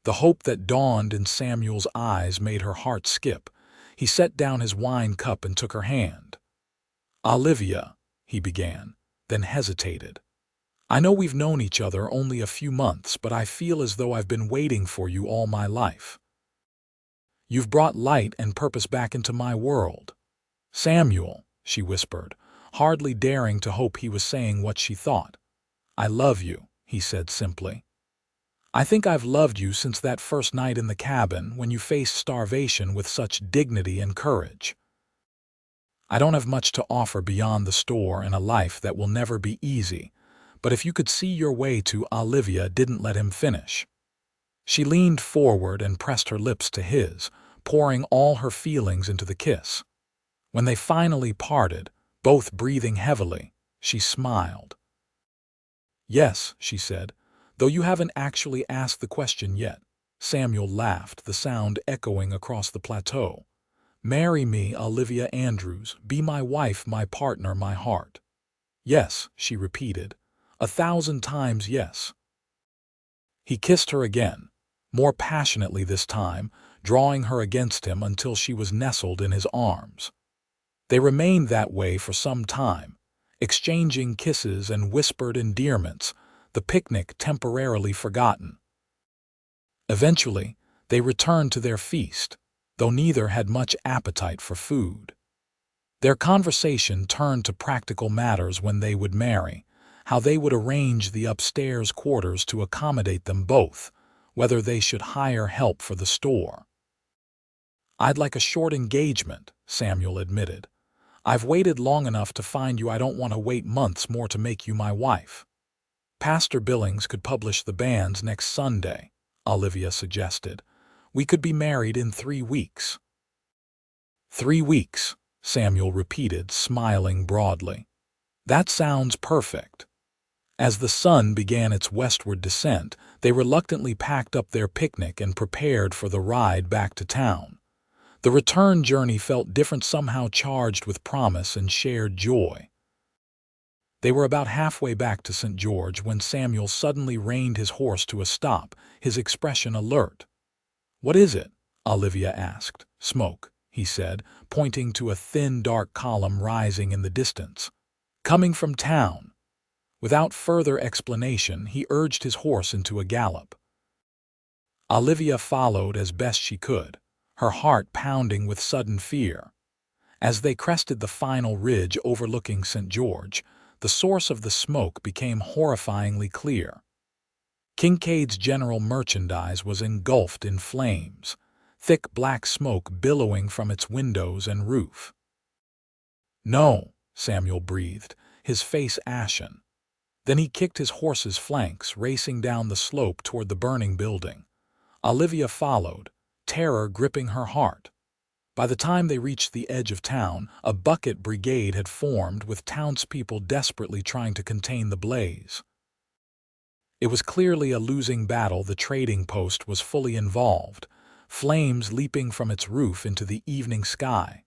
The hope that dawned in Samuel's eyes made her heart skip. He set down his wine cup and took her hand. "Olivia," he began, then hesitated. "I know we've known each other only a few months, but I feel as though I've been waiting for you all my life. You've brought light and purpose back into my world." "Samuel," she whispered, hardly daring to hope he was saying what she thought. "I love you," he said simply. "I think I've loved you since that first night in the cabin when you faced starvation with such dignity and courage. I don't have much to offer beyond the store and a life that will never be easy, but if you could see your way to—" Olivia didn't let him finish. She leaned forward and pressed her lips to his, pouring all her feelings into the kiss. When they finally parted, both breathing heavily, she smiled. "Yes," she said, "though you haven't actually asked the question yet." Samuel laughed, the sound echoing across the plateau. "Marry me, Olivia Andrews. Be my wife, my partner, my heart." "Yes," she repeated, 1,000 times yes." He kissed her again, more passionately this time, drawing her against him until she was nestled in his arms. They remained that way for some time, exchanging kisses and whispered endearments, the picnic temporarily forgotten. Eventually, they returned to their feast, though neither had much appetite for food. Their conversation turned to practical matters: when they would marry, how they would arrange the upstairs quarters to accommodate them both, whether they should hire help for the store. "I'd like a short engagement," Samuel admitted. "I've waited long enough to find you. I don't want to wait months more to make you my wife." "Pastor Billings could publish the banns next Sunday," Olivia suggested. "We could be married in 3 weeks." "3 weeks," Samuel repeated, smiling broadly. "That sounds perfect." As the sun began its westward descent, they reluctantly packed up their picnic and prepared for the ride back to town. The return journey felt different, somehow charged with promise and shared joy. They were about halfway back to St. George when Samuel suddenly reined his horse to a stop, his expression alert. "What is it?" Olivia asked. "Smoke," he said, pointing to a thin, dark column rising in the distance. "Coming from town." Without further explanation, he urged his horse into a gallop. Olivia followed as best she could, her heart pounding with sudden fear. As they crested the final ridge overlooking St. George, the source of the smoke became horrifyingly clear. Kincaid's general merchandise was engulfed in flames, thick black smoke billowing from its windows and roof. "No," Samuel breathed, his face ashen. Then he kicked his horse's flanks, racing down the slope toward the burning building. Olivia followed, terror gripping her heart. By the time they reached the edge of town, a bucket brigade had formed, with townspeople desperately trying to contain the blaze. It was clearly a losing battle. The trading post was fully involved, flames leaping from its roof into the evening sky.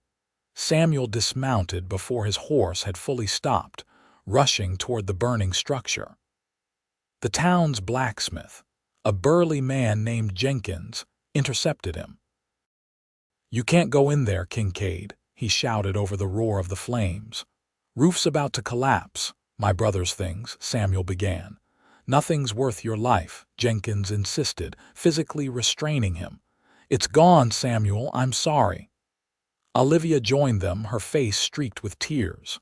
Samuel dismounted before his horse had fully stopped, rushing toward the burning structure. The town's blacksmith, a burly man named Jenkins, intercepted him. "You can't go in there, Kincaid," he shouted over the roar of the flames. "Roof's about to collapse." "My brother's things," Samuel began. "Nothing's worth your life," Jenkins insisted, physically restraining him. "It's gone, Samuel, I'm sorry." Olivia joined them, her face streaked with tears.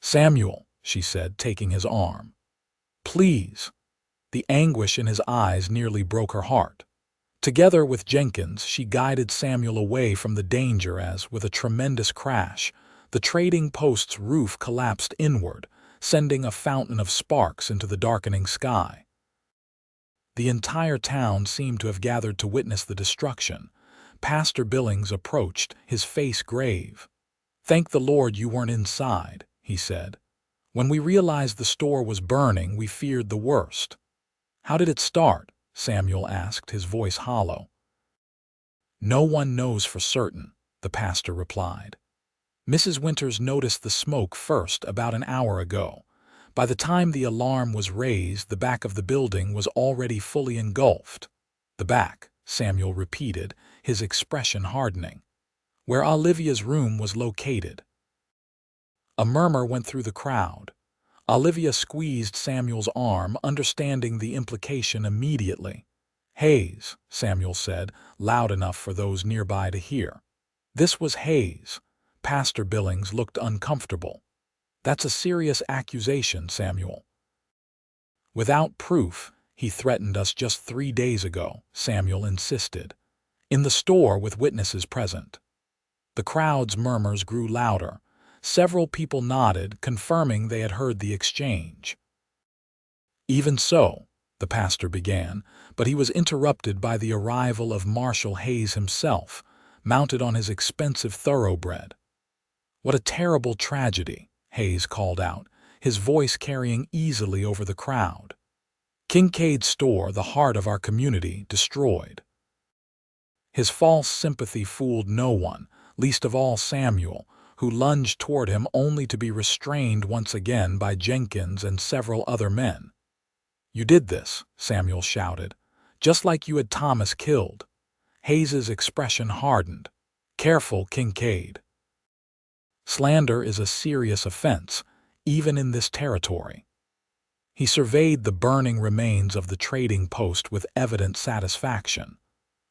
"Samuel," she said, taking his arm. "Please." The anguish in his eyes nearly broke her heart. Together with Jenkins, she guided Samuel away from the danger as, with a tremendous crash, the trading post's roof collapsed inward, sending a fountain of sparks into the darkening sky. The entire town seemed to have gathered to witness the destruction. Pastor Billings approached, his face grave. "Thank the Lord you weren't inside," he said. "When we realized the store was burning, we feared the worst." "How did it start?" Samuel asked, his voice hollow. "No one knows for certain," the pastor replied. "Mrs. Winters noticed the smoke first about an hour ago. By the time the alarm was raised, the back of the building was already fully engulfed." "The back," Samuel repeated, his expression hardening. "Where Olivia's room was located." A murmur went through the crowd. Olivia squeezed Samuel's arm, understanding the implication immediately. "Hayes," Samuel said, loud enough for those nearby to hear. This was Hayes. Pastor Billings looked uncomfortable. "That's a serious accusation, Samuel." "Without proof. He threatened us just 3 days ago," Samuel insisted. "In the store with witnesses present." The crowd's murmurs grew louder. Several people nodded, confirming they had heard the exchange. "Even so," the pastor began, but he was interrupted by the arrival of Marshal Hayes himself, mounted on his expensive thoroughbred. "What a terrible tragedy," Hayes called out, his voice carrying easily over the crowd. "Kincaid's store, the heart of our community, destroyed." His false sympathy fooled no one, least of all Samuel, who lunged toward him only to be restrained once again by Jenkins and several other men. "You did this," Samuel shouted, "just like you had Thomas killed." Hayes's expression hardened. "Careful, Kincaid. Slander is a serious offense, even in this territory." He surveyed the burning remains of the trading post with evident satisfaction.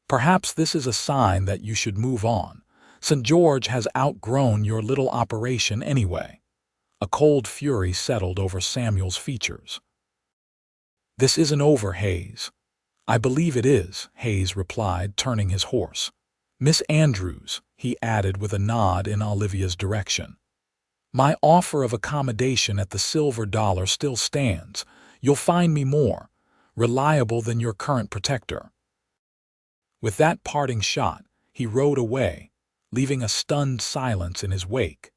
"Perhaps this is a sign that you should move on. St. George has outgrown your little operation anyway." A cold fury settled over Samuel's features. "This isn't over, Hayes." "I believe it is," Hayes replied, turning his horse. "Miss Andrews," he added with a nod in Olivia's direction. "My offer of accommodation at the Silver Dollar still stands. You'll find me more reliable than your current protector." With that parting shot, he rode away, leaving a stunned silence in his wake.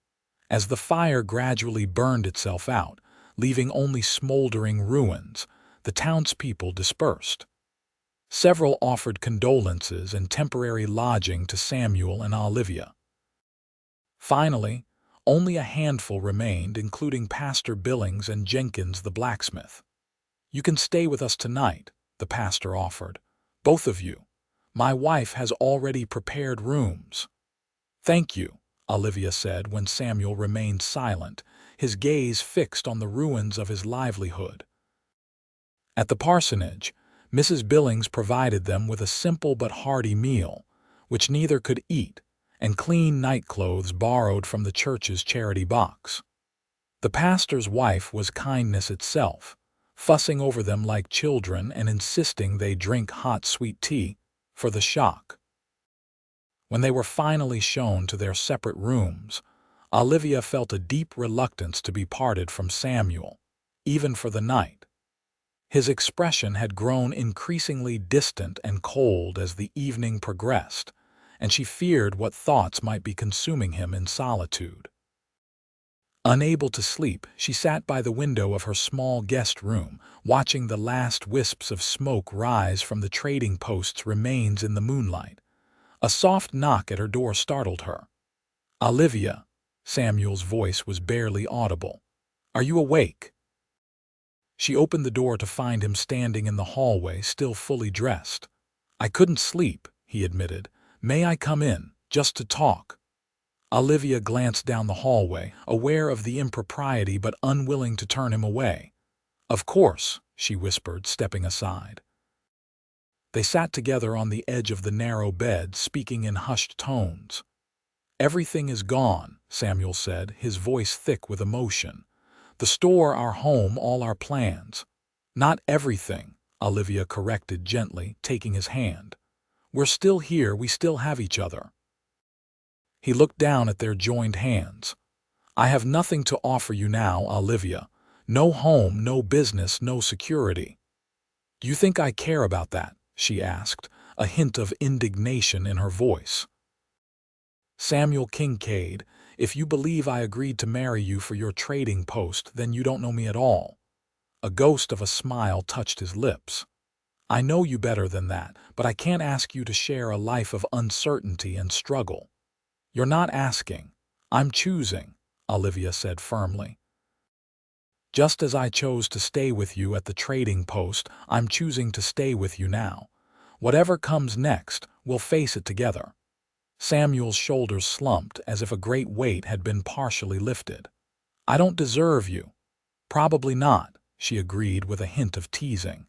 As the fire gradually burned itself out, leaving only smoldering ruins, the townspeople dispersed. Several offered condolences and temporary lodging to Samuel and Olivia. Finally, only a handful remained, including Pastor Billings and Jenkins the blacksmith. "You can stay with us tonight," the pastor offered. "Both of you. My wife has already prepared rooms." "Thank you," Olivia said when Samuel remained silent, his gaze fixed on the ruins of his livelihood. At the parsonage, Mrs. Billings provided them with a simple but hearty meal, which neither could eat, and clean nightclothes borrowed from the church's charity box. The pastor's wife was kindness itself, fussing over them like children and insisting they drink hot sweet tea for the shock. When they were finally shown to their separate rooms, Olivia felt a deep reluctance to be parted from Samuel. even for the night. His expression had grown increasingly distant and cold as the evening progressed, and she feared what thoughts might be consuming him in solitude. Unable to sleep, she sat by the window of her small guest room, watching the last wisps of smoke rise from the trading post's remains in the moonlight. A soft knock at her door startled her. "Olivia," Samuel's voice was barely audible. "Are you awake?" She opened the door to find him standing in the hallway, still fully dressed. "I couldn't sleep," he admitted. "May I come in, just to talk?" Olivia glanced down the hallway, aware of the impropriety but unwilling to turn him away. "Of course," she whispered, stepping aside. They sat together on the edge of the narrow bed, speaking in hushed tones. "Everything is gone," Samuel said, his voice thick with emotion. "The store, our home, all our plans." "Not everything," Olivia corrected gently, taking his hand. "We're still here, we still have each other." He looked down at their joined hands. "I have nothing to offer you now, Olivia. No home, no business, no security." "Do you think I care about that?" she asked, a hint of indignation in her voice. "Samuel Kincaid, if you believe I agreed to marry you for your trading post, then you don't know me at all." A ghost of a smile touched his lips. "I know you better than that, but I can't ask you to share a life of uncertainty and struggle." "You're not asking. I'm choosing," Olivia said firmly. "Just as I chose to stay with you at the trading post, I'm choosing to stay with you now. Whatever comes next, we'll face it together." Samuel's shoulders slumped as if a great weight had been partially lifted. "I don't deserve you." "Probably not," she agreed with a hint of teasing.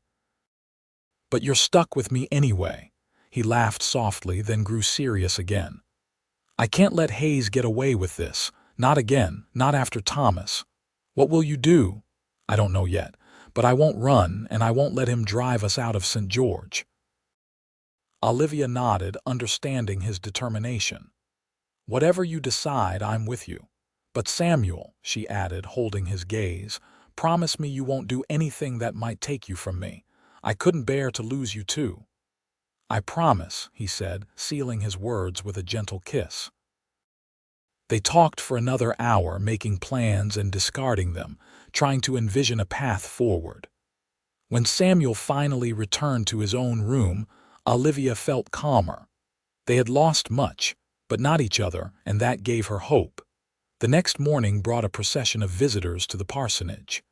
"But you're stuck with me anyway." He laughed softly, then grew serious again. "I can't let Hayes get away with this. Not again, not after Thomas. What will you do?" "I don't know yet, but I won't run, and I won't let him drive us out of St. George." Olivia nodded, understanding his determination. "Whatever you decide, I'm with you. But Samuel," she added, holding his gaze, "promise me you won't do anything that might take you from me. I couldn't bear to lose you too." "I promise," he said, sealing his words with a gentle kiss. They talked for another hour, making plans and discarding them, trying to envision a path forward. When Samuel finally returned to his own room, Olivia felt calmer. They had lost much, but not each other, and that gave her hope. The next morning brought a procession of visitors to the parsonage.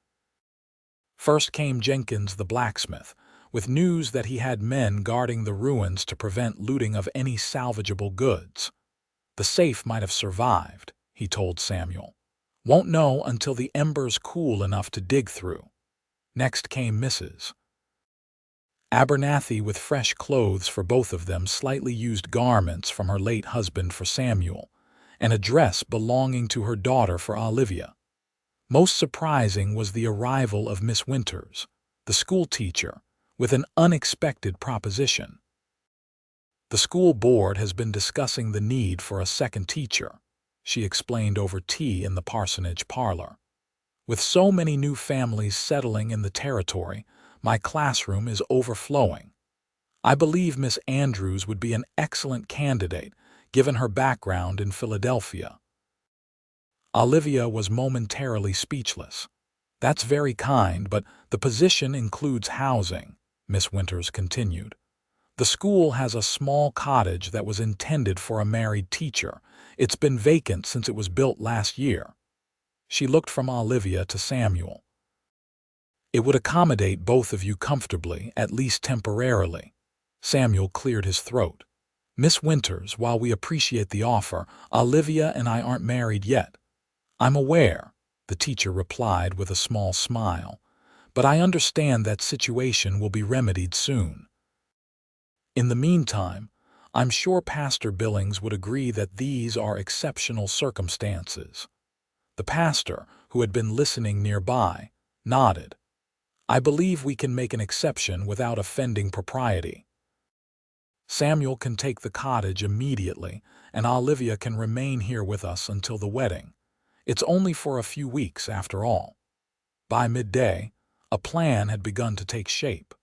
First came Jenkins the blacksmith, with news that he had men guarding the ruins to prevent looting of any salvageable goods. "The safe might have survived," he told Samuel. "Won't know until the embers cool enough to dig through." Next came Mrs. Abernathy with fresh clothes for both of them, slightly used garments from her late husband for Samuel, and a dress belonging to her daughter for Olivia. Most surprising was the arrival of Miss Winters, the school teacher, with an unexpected proposition. "The school board has been discussing the need for a second teacher," she explained over tea in the parsonage parlor. "With so many new families settling in the territory, my classroom is overflowing. I believe Miss Andrews would be an excellent candidate, given her background in Philadelphia." Olivia was momentarily speechless. "That's very kind, but the position includes housing," Miss Winters continued. "The school has a small cottage that was intended for a married teacher. It's been vacant since it was built last year." She looked from Olivia to Samuel. "It would accommodate both of you comfortably, at least temporarily." Samuel cleared his throat. "Miss Winters, while we appreciate the offer, Olivia and I aren't married yet." "I'm aware," the teacher replied with a small smile, "but I understand that situation will be remedied soon. In the meantime, I'm sure Pastor Billings would agree that these are exceptional circumstances." The pastor, who had been listening nearby, nodded. "I believe we can make an exception without offending propriety. Samuel can take the cottage immediately, and Olivia can remain here with us until the wedding. It's only for a few weeks, after all." By midday, a plan had begun to take shape.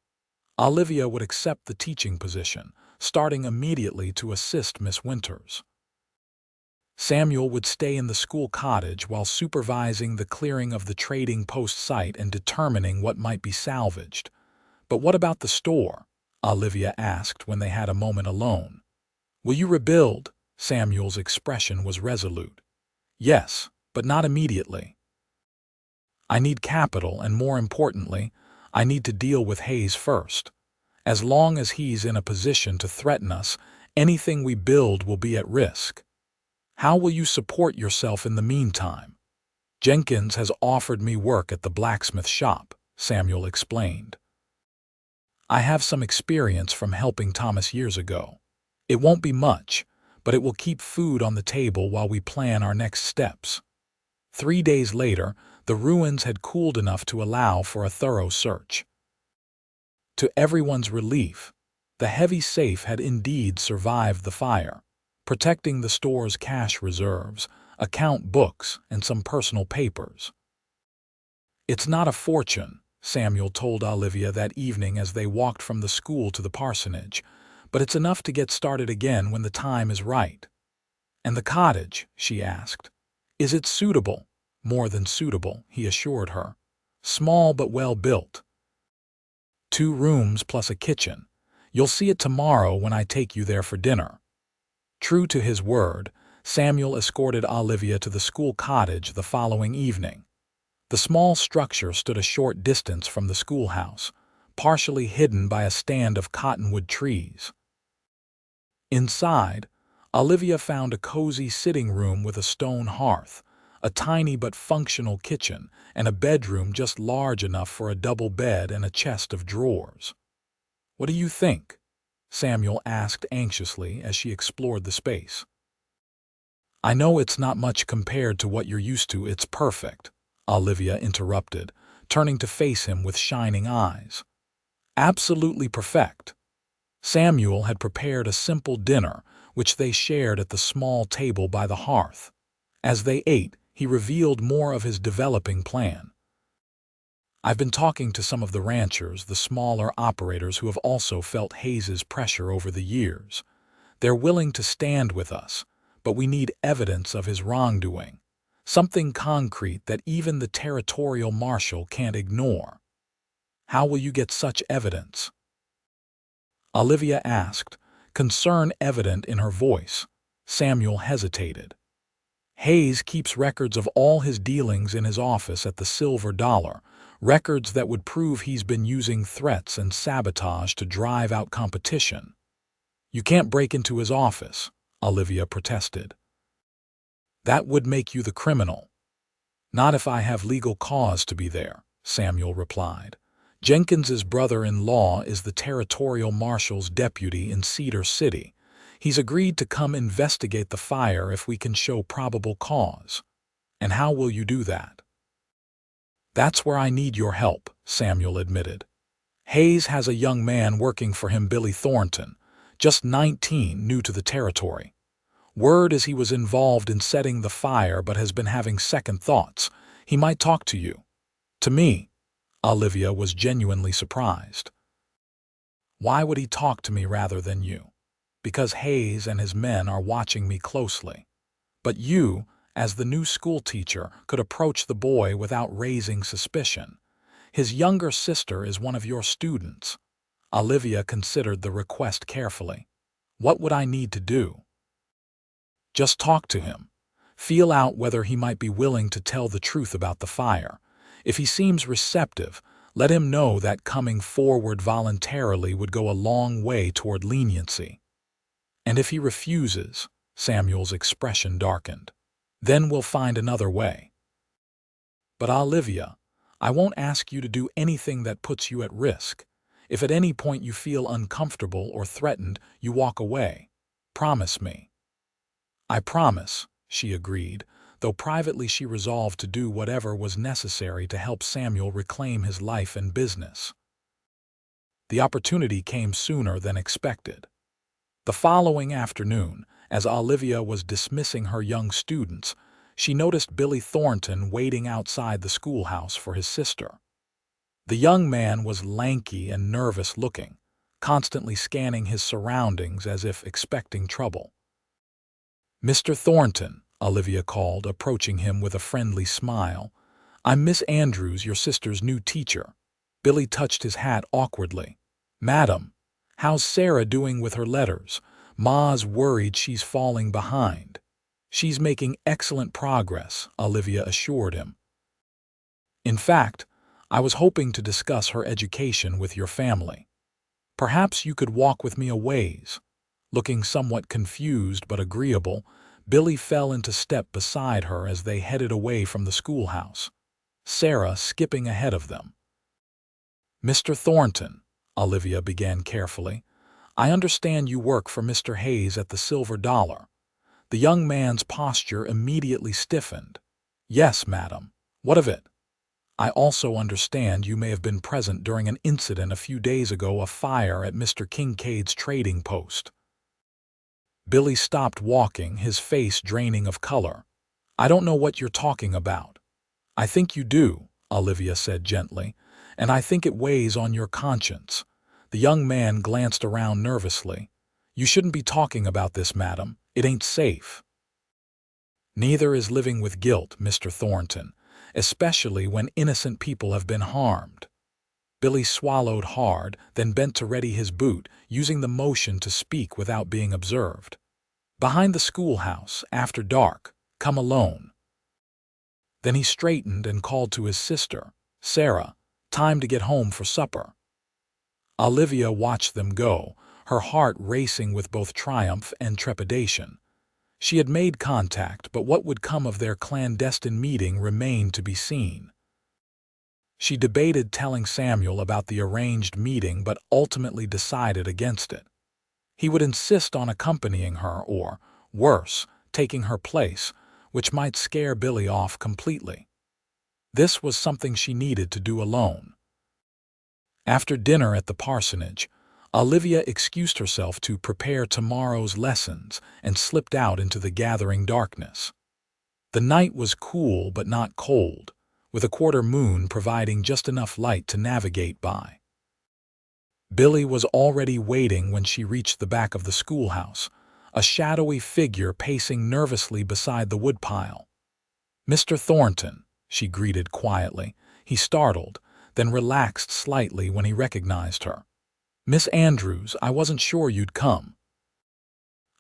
Olivia would accept the teaching position, starting immediately to assist Miss Winters. Samuel would stay in the school cottage while supervising the clearing of the trading post site and determining what might be salvaged. "But what about the store?" Olivia asked when they had a moment alone. "Will you rebuild?" Samuel's expression was resolute. "Yes, but not immediately. I need capital, and more importantly, I need to deal with Hayes first. As long as he's in a position to threaten us, anything we build will be at risk. How will you support yourself in the meantime?" "Jenkins has offered me work at the blacksmith shop," Samuel explained. "I have some experience from helping Thomas years ago. It won't be much, but it will keep food on the table while we plan our next steps." 3 days later, the ruins had cooled enough to allow for a thorough search. To everyone's relief, the heavy safe had indeed survived the fire, protecting the store's cash reserves, account books, and some personal papers. "It's not a fortune," Samuel told Olivia that evening as they walked from the school to the parsonage, "but it's enough to get started again when the time is right." "And the cottage?" she asked. "Is it suitable?" "More than suitable," he assured her. "Small but well built. 2 rooms plus a kitchen. You'll see it tomorrow when I take you there for dinner." True to his word, Samuel escorted Olivia to the school cottage the following evening. The small structure stood a short distance from the schoolhouse, partially hidden by a stand of cottonwood trees. Inside, Olivia found a cozy sitting room with a stone hearth, a tiny but functional kitchen, and a bedroom just large enough for a double bed and a chest of drawers. "What do you think?" Samuel asked anxiously as she explored the space. "I know it's not much compared to what you're used to. It's perfect," Olivia interrupted, turning to face him with shining eyes. "Absolutely perfect." Samuel had prepared a simple dinner, which they shared at the small table by the hearth. As they ate, he revealed more of his developing plan. "I've been talking to some of the ranchers, the smaller operators who have also felt Hayes's pressure over the years. They're willing to stand with us, but we need evidence of his wrongdoing, something concrete that even the territorial marshal can't ignore." "How will you get such evidence?" Olivia asked, concern evident in her voice. Samuel hesitated. "Hayes keeps records of all his dealings in his office at the Silver Dollar, records that would prove he's been using threats and sabotage to drive out competition." "You can't break into his office," Olivia protested. "That would make you the criminal." "Not if I have legal cause to be there," Samuel replied. "Jenkins's brother-in-law is the territorial marshal's deputy in Cedar City. He's agreed to come investigate the fire if we can show probable cause." "And how will you do that?" "That's where I need your help," Samuel admitted. "Hayes has a young man working for him, Billy Thornton, just 19, new to the territory. Word is he was involved in setting the fire but has been having second thoughts. He might talk to you." "To me?" Olivia was genuinely surprised. "Why would he talk to me rather than you?" "Because Hayes and his men are watching me closely. But you, as the new school teacher, could approach the boy without raising suspicion. His younger sister is one of your students." Olivia considered the request carefully. "What would I need to do?" "Just talk to him. Feel out whether he might be willing to tell the truth about the fire. If he seems receptive, let him know that coming forward voluntarily would go a long way toward leniency. And if he refuses," Samuel's expression darkened, "then we'll find another way." "But Olivia, I won't ask you to do anything that puts you at risk. If at any point you feel uncomfortable or threatened, you walk away. Promise me." "I promise," she agreed, though privately she resolved to do whatever was necessary to help Samuel reclaim his life and business. The opportunity came sooner than expected. The following afternoon, as Olivia was dismissing her young students, she noticed Billy Thornton waiting outside the schoolhouse for his sister. The young man was lanky and nervous-looking, constantly scanning his surroundings as if expecting trouble. "Mr. Thornton," Olivia called, approaching him with a friendly smile. "I'm Miss Andrews, your sister's new teacher." Billy touched his hat awkwardly. "Madam, how's Sarah doing with her letters? Ma's worried she's falling behind." "She's making excellent progress," Olivia assured him. "In fact, I was hoping to discuss her education with your family. Perhaps you could walk with me a ways." Looking somewhat confused but agreeable, Billy fell into step beside her as they headed away from the schoolhouse, Sarah skipping ahead of them. "Mr. Thornton," Olivia began carefully, "I understand you work for Mr. Hayes at the Silver Dollar." The young man's posture immediately stiffened. "Yes, madam. What of it?" "I also understand you may have been present during an incident a few days ago, a fire at Mr. Kincaid's trading post." Billy stopped walking, his face draining of color. "I don't know what you're talking about." "I think you do," Olivia said gently, "and I think it weighs on your conscience." The young man glanced around nervously. "You shouldn't be talking about this, madam. It ain't safe." "Neither is living with guilt, Mr. Thornton, especially when innocent people have been harmed." Billy swallowed hard, then bent to ready his boot, using the motion to speak without being observed. "Behind the schoolhouse, after dark. Come alone." Then he straightened and called to his sister, "Sarah, time to get home for supper." Olivia watched them go, her heart racing with both triumph and trepidation. She had made contact, but what would come of their clandestine meeting remained to be seen. She debated telling Samuel about the arranged meeting but ultimately decided against it. He would insist on accompanying her or, worse, taking her place, which might scare Billy off completely. This was something she needed to do alone. After dinner at the parsonage, Olivia excused herself to prepare tomorrow's lessons and slipped out into the gathering darkness. The night was cool but not cold, with a quarter moon providing just enough light to navigate by. Billy was already waiting when she reached the back of the schoolhouse, a shadowy figure pacing nervously beside the woodpile. "Mr. Thornton," she greeted quietly. He startled, then relaxed slightly when he recognized her. "Miss Andrews, I wasn't sure you'd come."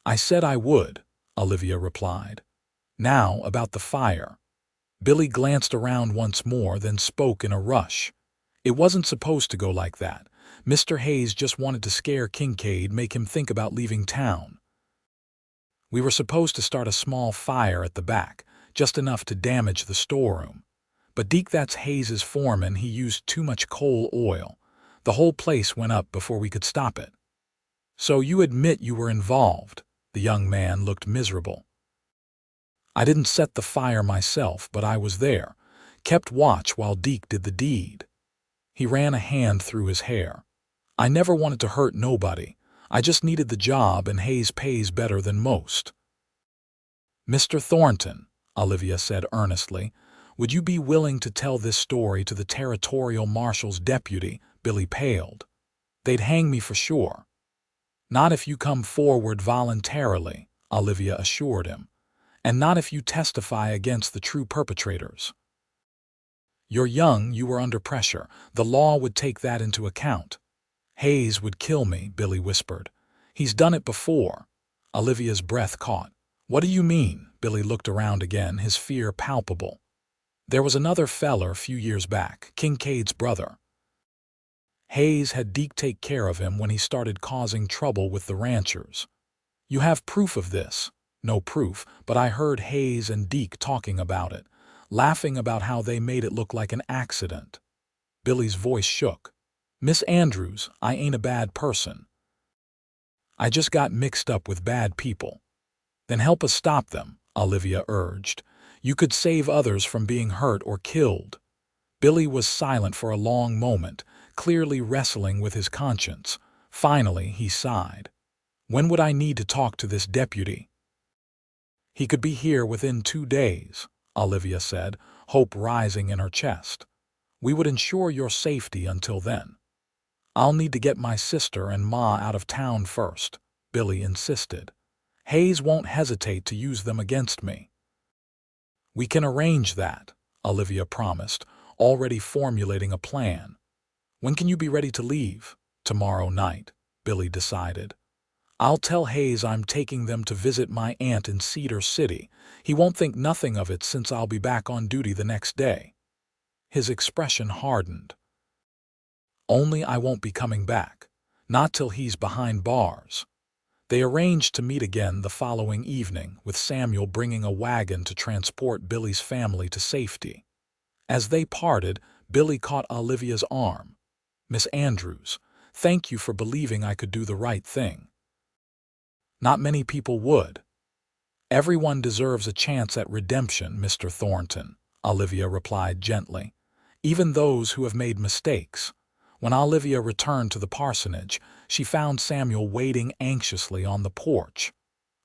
"I said I would," Olivia replied. "Now, about the fire." Billy glanced around once more, then spoke in a rush. "It wasn't supposed to go like that. Mr. Hayes just wanted to scare Kincaid, make him think about leaving town. We were supposed to start a small fire at the back, just enough to damage the storeroom. But that's Hayes's foreman, he used too much coal oil. The whole place went up before we could stop it." "So you admit you were involved?" The young man looked miserable. "I didn't set the fire myself, but I was there, kept watch while Deke did the deed." He ran a hand through his hair. "I never wanted to hurt nobody. I just needed the job, and Hayes pays better than most." "Mr. Thornton," Olivia said earnestly, "would you be willing to tell this story to the territorial marshal's deputy?" Billy paled. "They'd hang me for sure." "Not if you come forward voluntarily," Olivia assured him. "And not if you testify against the true perpetrators." "You're young, you were under pressure. The law would take that into account." "Hayes would kill me," Billy whispered. "He's done it before." Olivia's breath caught. "What do you mean?" Billy looked around again, his fear palpable. "There was another feller a few years back, Kincaid's brother. Hayes had Deke take care of him when he started causing trouble with the ranchers." "You have proof of this?" "No proof, but I heard Hayes and Deke talking about it, laughing about how they made it look like an accident." Billy's voice shook. "Miss Andrews, I ain't a bad person. I just got mixed up with bad people." "Then help us stop them," Olivia urged. "You could save others from being hurt or killed." Billy was silent for a long moment, clearly wrestling with his conscience. Finally, he sighed. "When would I need to talk to this deputy?" "He could be here within 2 days." Olivia said, hope rising in her chest. "We would ensure your safety until then." "I'll need to get my sister and Ma out of town first," Billy insisted. "Hayes won't hesitate to use them against me." "We can arrange that," Olivia promised, already formulating a plan. "When can you be ready to leave?" "Tomorrow night," Billy decided. "I'll tell Hayes I'm taking them to visit my aunt in Cedar City. He won't think nothing of it since I'll be back on duty the next day." His expression hardened. "Only I won't be coming back. Not till he's behind bars." They arranged to meet again the following evening, with Samuel bringing a wagon to transport Billy's family to safety. As they parted, Billy caught Olivia's arm. "Miss Andrews, thank you for believing I could do the right thing." "Not many people would." "Everyone deserves a chance at redemption, Mr. Thornton," Olivia replied gently. "Even those who have made mistakes." When Olivia returned to the parsonage, she found Samuel waiting anxiously on the porch.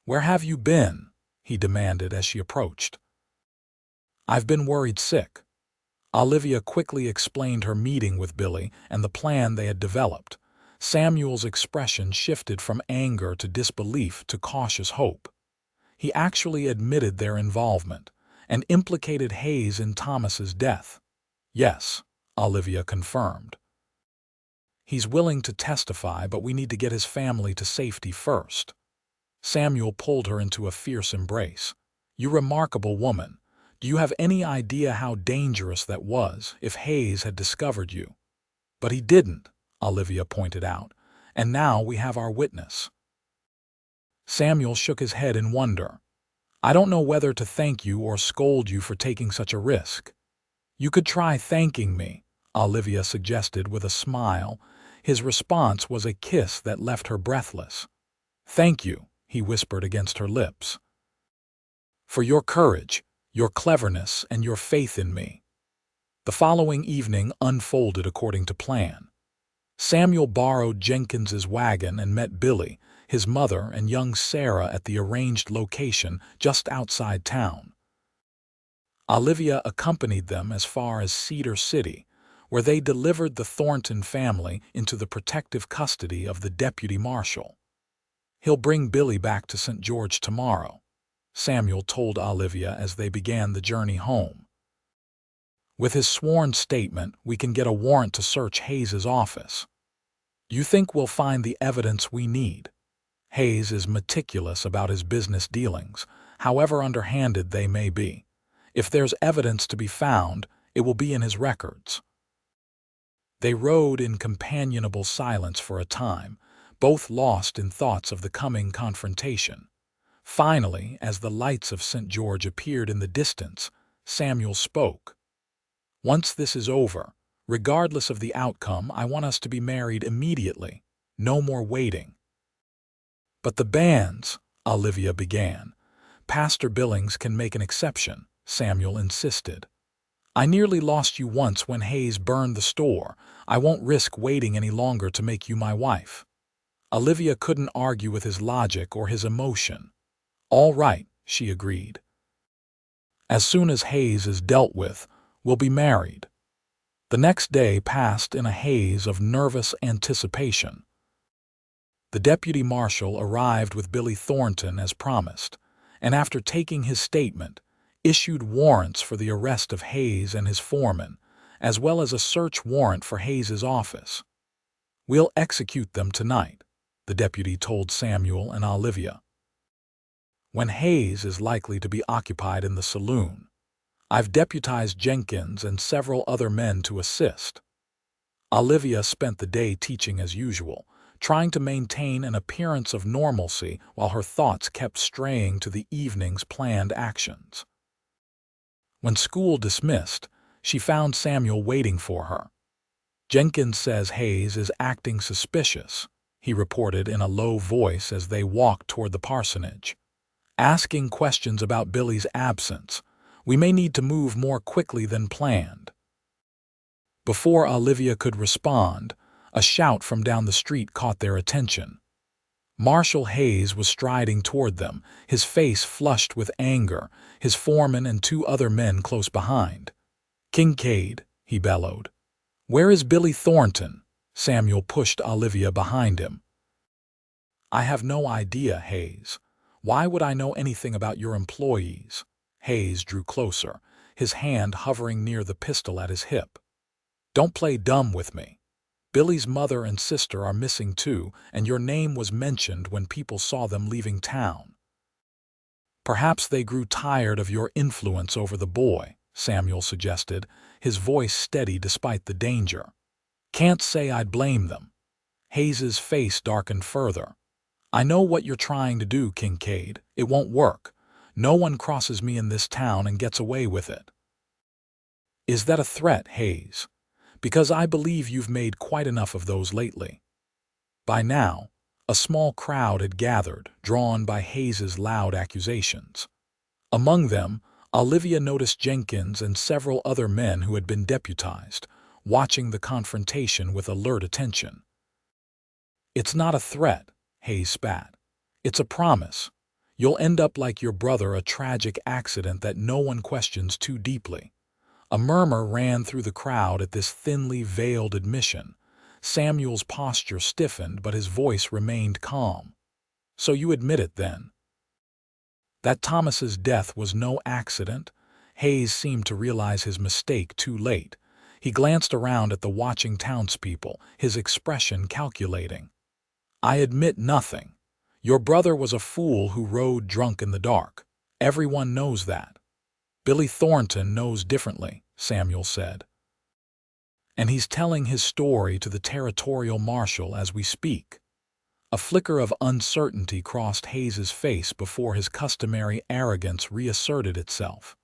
"Where have you been?" he demanded as she approached. "I've been worried sick." Olivia quickly explained her meeting with Billy and the plan they had developed. Samuel's expression shifted from anger to disbelief to cautious hope. He actually admitted their involvement and implicated Hayes in Thomas's death. "Yes," Olivia confirmed. "He's willing to testify, but we need to get his family to safety first." Samuel pulled her into a fierce embrace. "You remarkable woman. Do you have any idea how dangerous that was if Hayes had discovered you?" "But he didn't," Olivia pointed out, "and now we have our witness." Samuel shook his head in wonder. "I don't know whether to thank you or scold you for taking such a risk." "You could try thanking me," Olivia suggested with a smile. His response was a kiss that left her breathless. "Thank you," he whispered against her lips, "for your courage, your cleverness, and your faith in me." The following evening unfolded according to plan. Samuel borrowed Jenkins's wagon and met Billy, his mother, and young Sarah at the arranged location just outside town. Olivia accompanied them as far as Cedar City, where they delivered the Thornton family into the protective custody of the deputy marshal. "He'll bring Billy back to St. George tomorrow," Samuel told Olivia as they began the journey home. "With his sworn statement, we can get a warrant to search Hayes's office. You think we'll find the evidence we need?" Hayes is meticulous about his business dealings, however underhanded they may be. If there's evidence to be found, it will be in his records. They rode in companionable silence for a time, both lost in thoughts of the coming confrontation. Finally, as the lights of St. George appeared in the distance, Samuel spoke. "Once this is over, regardless of the outcome, I want us to be married immediately. No more waiting." "But the banns," Olivia began. "Pastor Billings can make an exception," Samuel insisted. "I nearly lost you once when Hayes burned the store. I won't risk waiting any longer to make you my wife." Olivia couldn't argue with his logic or his emotion. "All right," she agreed. "As soon as Hayes is dealt with, we'll be married." The next day passed in a haze of nervous anticipation. The deputy marshal arrived with Billy Thornton as promised, and after taking his statement, issued warrants for the arrest of Hayes and his foreman, as well as a search warrant for Hayes's office. "We'll execute them tonight," the deputy told Samuel and Olivia. "When Hayes is likely to be occupied in the saloon. I've deputized Jenkins and several other men to assist." Olivia spent the day teaching as usual, trying to maintain an appearance of normalcy while her thoughts kept straying to the evening's planned actions. When school dismissed, she found Samuel waiting for her. "Jenkins says Hayes is acting suspicious," he reported in a low voice as they walked toward the parsonage. "Asking questions about Billy's absence. We may need to move more quickly than planned." Before Olivia could respond, a shout from down the street caught their attention. Marshal Hayes was striding toward them, his face flushed with anger, his foreman and two other men close behind. "Kincaid," he bellowed. "Where is Billy Thornton?" Samuel pushed Olivia behind him. "I have no idea, Hayes. Why would I know anything about your employees?" Hayes drew closer, his hand hovering near the pistol at his hip. "Don't play dumb with me. Billy's mother and sister are missing too, and your name was mentioned when people saw them leaving town. Perhaps they grew tired of your influence over the boy," Samuel suggested, his voice steady despite the danger. "Can't say I'd blame them." Hayes's face darkened further. "I know what you're trying to do, Kincaid. It won't work. No one crosses me in this town and gets away with it." "Is that a threat, Hayes? Because I believe you've made quite enough of those lately." By now, a small crowd had gathered, drawn by Hayes's loud accusations. Among them, Olivia noticed Jenkins and several other men who had been deputized, watching the confrontation with alert attention. "It's not a threat," Hayes spat. "It's a promise. You'll end up like your brother, a tragic accident that no one questions too deeply." A murmur ran through the crowd at this thinly veiled admission. Samuel's posture stiffened, but his voice remained calm. "So you admit it, then?" "That Thomas's death was no accident?" Hayes seemed to realize his mistake too late. He glanced around at the watching townspeople, his expression calculating. "I admit nothing. Your brother was a fool who rode drunk in the dark. Everyone knows that." "Billy Thornton knows differently," Samuel said. "And he's telling his story to the territorial marshal as we speak." A flicker of uncertainty crossed Hayes's face before his customary arrogance reasserted itself.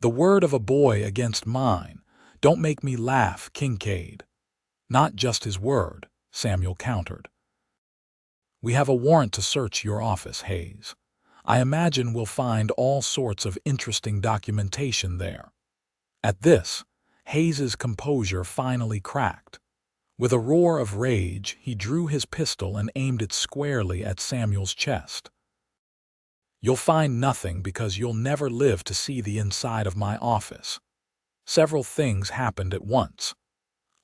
"The word of a boy against mine. Don't make me laugh, Kincaid." "Not just his word," Samuel countered. "We have a warrant to search your office, Hayes. I imagine we'll find all sorts of interesting documentation there." At this, Hayes's composure finally cracked. With a roar of rage, he drew his pistol and aimed it squarely at Samuel's chest. "You'll find nothing because you'll never live to see the inside of my office." Several things happened at once.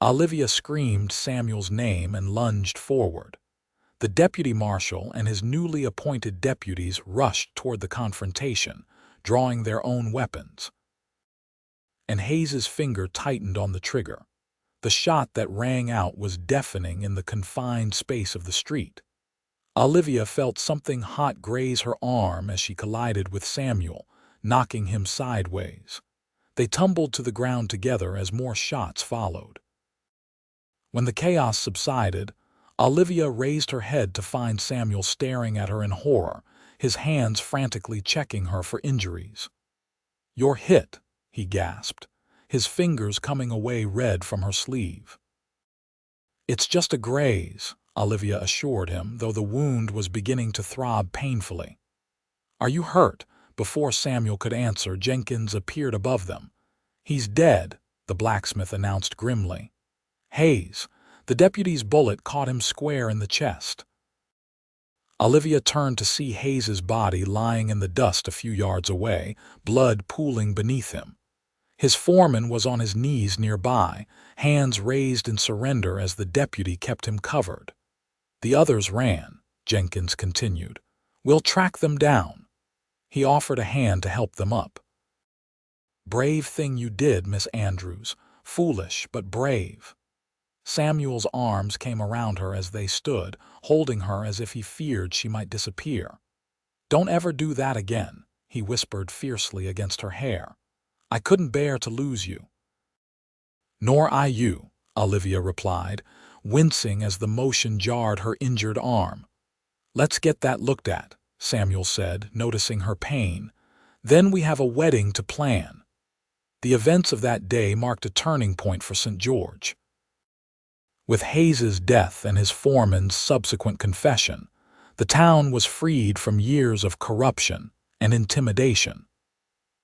Olivia screamed Samuel's name and lunged forward. The deputy marshal and his newly appointed deputies rushed toward the confrontation, drawing their own weapons. And Hayes's finger tightened on the trigger. The shot that rang out was deafening in the confined space of the street. Olivia felt something hot graze her arm as she collided with Samuel, knocking him sideways. They tumbled to the ground together as more shots followed. When the chaos subsided, Olivia raised her head to find Samuel staring at her in horror, his hands frantically checking her for injuries. "You're hit," he gasped, his fingers coming away red from her sleeve. "It's just a graze," Olivia assured him, though the wound was beginning to throb painfully. "Are you hurt?" Before Samuel could answer, Jenkins appeared above them. "He's dead," the blacksmith announced grimly. "Hayes, the deputy's bullet caught him square in the chest." Olivia turned to see Hayes's body lying in the dust a few yards away, blood pooling beneath him. His foreman was on his knees nearby, hands raised in surrender as the deputy kept him covered. "The others ran," Jenkins continued. "We'll track them down." He offered a hand to help them up. "Brave thing you did, Miss Andrews. Foolish, but brave." Samuel's arms came around her as they stood, holding her as if he feared she might disappear. "Don't ever do that again," he whispered fiercely against her hair. "I couldn't bear to lose you." "Nor I you," Olivia replied, wincing as the motion jarred her injured arm. "Let's get that looked at," Samuel said, noticing her pain. "Then we have a wedding to plan." The events of that day marked a turning point for St. George. With Hayes's death and his foreman's subsequent confession, the town was freed from years of corruption and intimidation.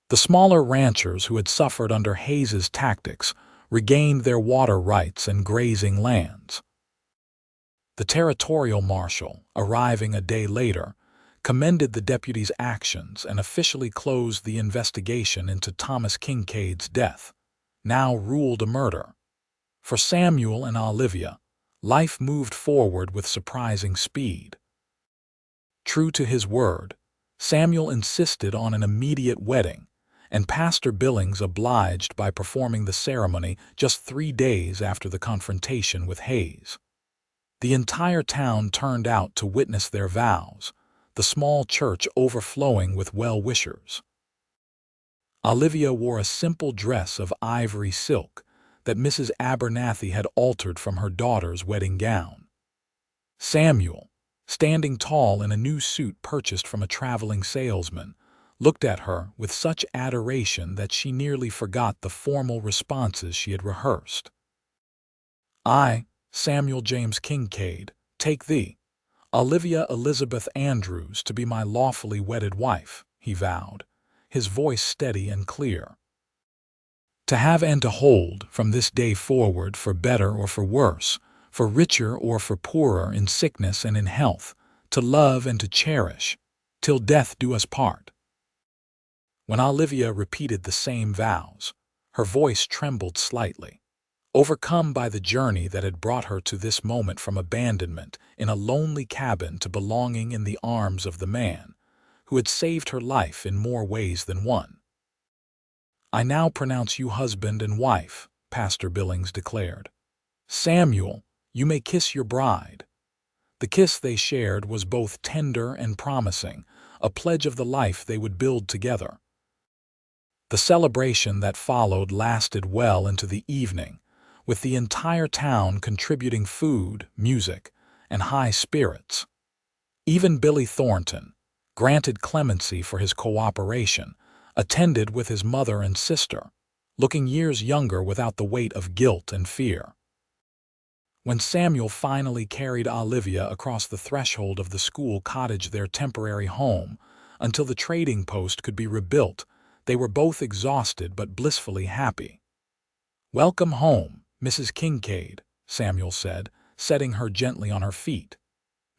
The smaller ranchers who had suffered under Hayes's tactics regained their water rights and grazing lands. The territorial marshal, arriving a day later, commended the deputy's actions and officially closed the investigation into Thomas Kincaid's death, now ruled a murder. For Samuel and Olivia, life moved forward with surprising speed. True to his word, Samuel insisted on an immediate wedding, and Pastor Billings obliged by performing the ceremony just 3 days after the confrontation with Hayes. The entire town turned out to witness their vows, the small church overflowing with well-wishers. Olivia wore a simple dress of ivory silk that Mrs. Abernathy had altered from her daughter's wedding gown. Samuel, standing tall in a new suit purchased from a traveling salesman, looked at her with such adoration that she nearly forgot the formal responses she had rehearsed. "I, Samuel James Kincaid, take thee, Olivia Elizabeth Andrews, to be my lawfully wedded wife," he vowed, his voice steady and clear. "To have and to hold, from this day forward, for better or for worse, for richer or for poorer, in sickness and in health, to love and to cherish, till death do us part." When Olivia repeated the same vows, her voice trembled slightly, overcome by the journey that had brought her to this moment from abandonment in a lonely cabin to belonging in the arms of the man who had saved her life in more ways than one. "I now pronounce you husband and wife," Pastor Billings declared. "Samuel, you may kiss your bride." The kiss they shared was both tender and promising, a pledge of the life they would build together. The celebration that followed lasted well into the evening, with the entire town contributing food, music, and high spirits. Even Billy Thornton, granted clemency for his cooperation, attended with his mother and sister, looking years younger without the weight of guilt and fear. When Samuel finally carried Olivia across the threshold of the school cottage, their temporary home, until the trading post could be rebuilt, they were both exhausted but blissfully happy. "Welcome home, Mrs. Kincaid," Samuel said, setting her gently on her feet.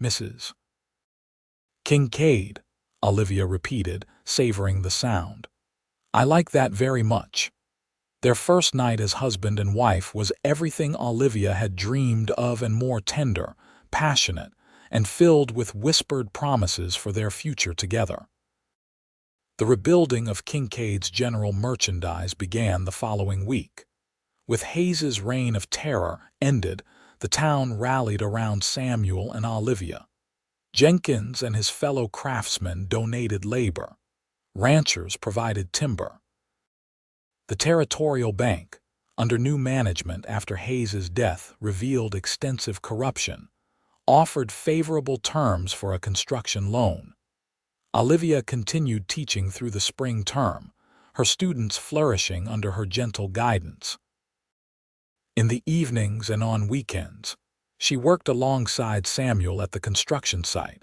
"Mrs. Kincaid," Olivia repeated, savoring the sound. "I like that very much." Their first night as husband and wife was everything Olivia had dreamed of and more, tender, passionate, and filled with whispered promises for their future together. The rebuilding of Kincaid's general merchandise began the following week. With Hayes's reign of terror ended, the town rallied around Samuel and Olivia. Jenkins and his fellow craftsmen donated labor. Ranchers provided timber. The Territorial Bank, under new management after Hayes's death, revealed extensive corruption, offered favorable terms for a construction loan. Olivia continued teaching through the spring term, her students flourishing under her gentle guidance. In the evenings and on weekends, she worked alongside Samuel at the construction site,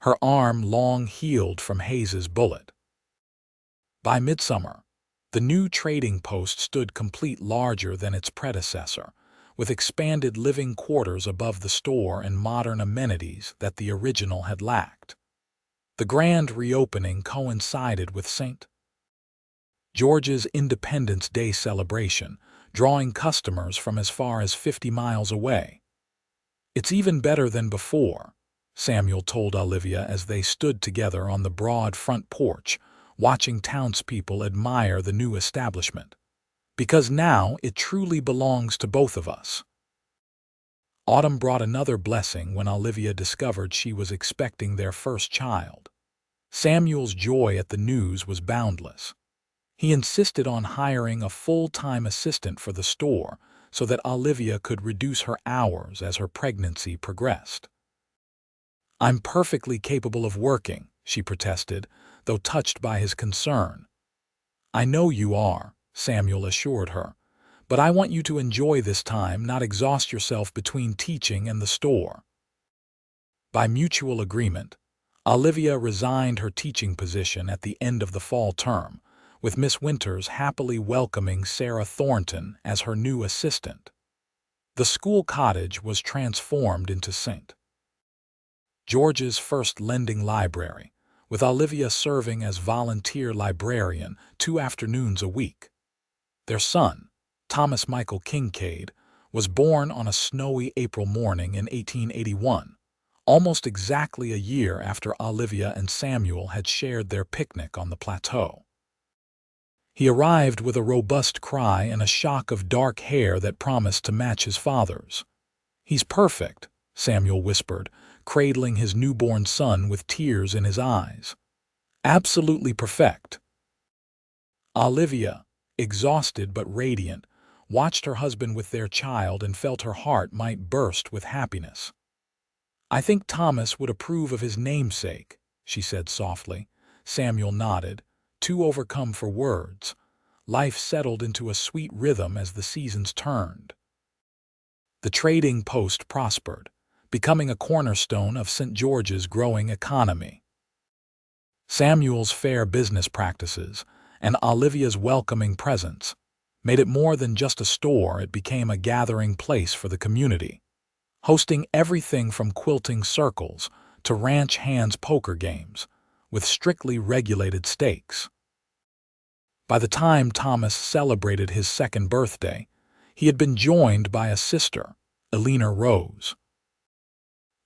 her arm long healed from Hayes's bullet. By midsummer, the new trading post stood complete, larger than its predecessor, with expanded living quarters above the store and modern amenities that the original had lacked. The grand reopening coincided with St. George's Independence Day celebration, drawing customers from as far as 50 miles away. "It's even better than before," Samuel told Olivia as they stood together on the broad front porch, watching townspeople admire the new establishment. "Because now it truly belongs to both of us." Autumn brought another blessing when Olivia discovered she was expecting their first child. Samuel's joy at the news was boundless. He insisted on hiring a full-time assistant for the store so that Olivia could reduce her hours as her pregnancy progressed. "I'm perfectly capable of working," she protested, though touched by his concern. "I know you are," Samuel assured her, "but I want you to enjoy this time, not exhaust yourself between teaching and the store." By mutual agreement, Olivia resigned her teaching position at the end of the fall term, with Miss Winters happily welcoming Sarah Thornton as her new assistant. The school cottage was transformed into St. George's first lending library, with Olivia serving as volunteer librarian 2 afternoons a week. Their son, Thomas Michael Kincaid, was born on a snowy April morning in 1881, almost exactly a year after Olivia and Samuel had shared their picnic on the plateau. He arrived with a robust cry and a shock of dark hair that promised to match his father's. "He's perfect," Samuel whispered, cradling his newborn son with tears in his eyes. "Absolutely perfect." Olivia, exhausted but radiant, watched her husband with their child and felt her heart might burst with happiness. "I think Thomas would approve of his namesake," she said softly. Samuel nodded, too overcome for words. Life settled into a sweet rhythm as the seasons turned. The trading post prospered, becoming a cornerstone of St. George's growing economy. Samuel's fair business practices and Olivia's welcoming presence made it more than just a store. It became a gathering place for the community, hosting everything from quilting circles to ranch hands poker games, with strictly regulated stakes. By the time Thomas celebrated his second birthday, he had been joined by a sister, Eleanor Rose.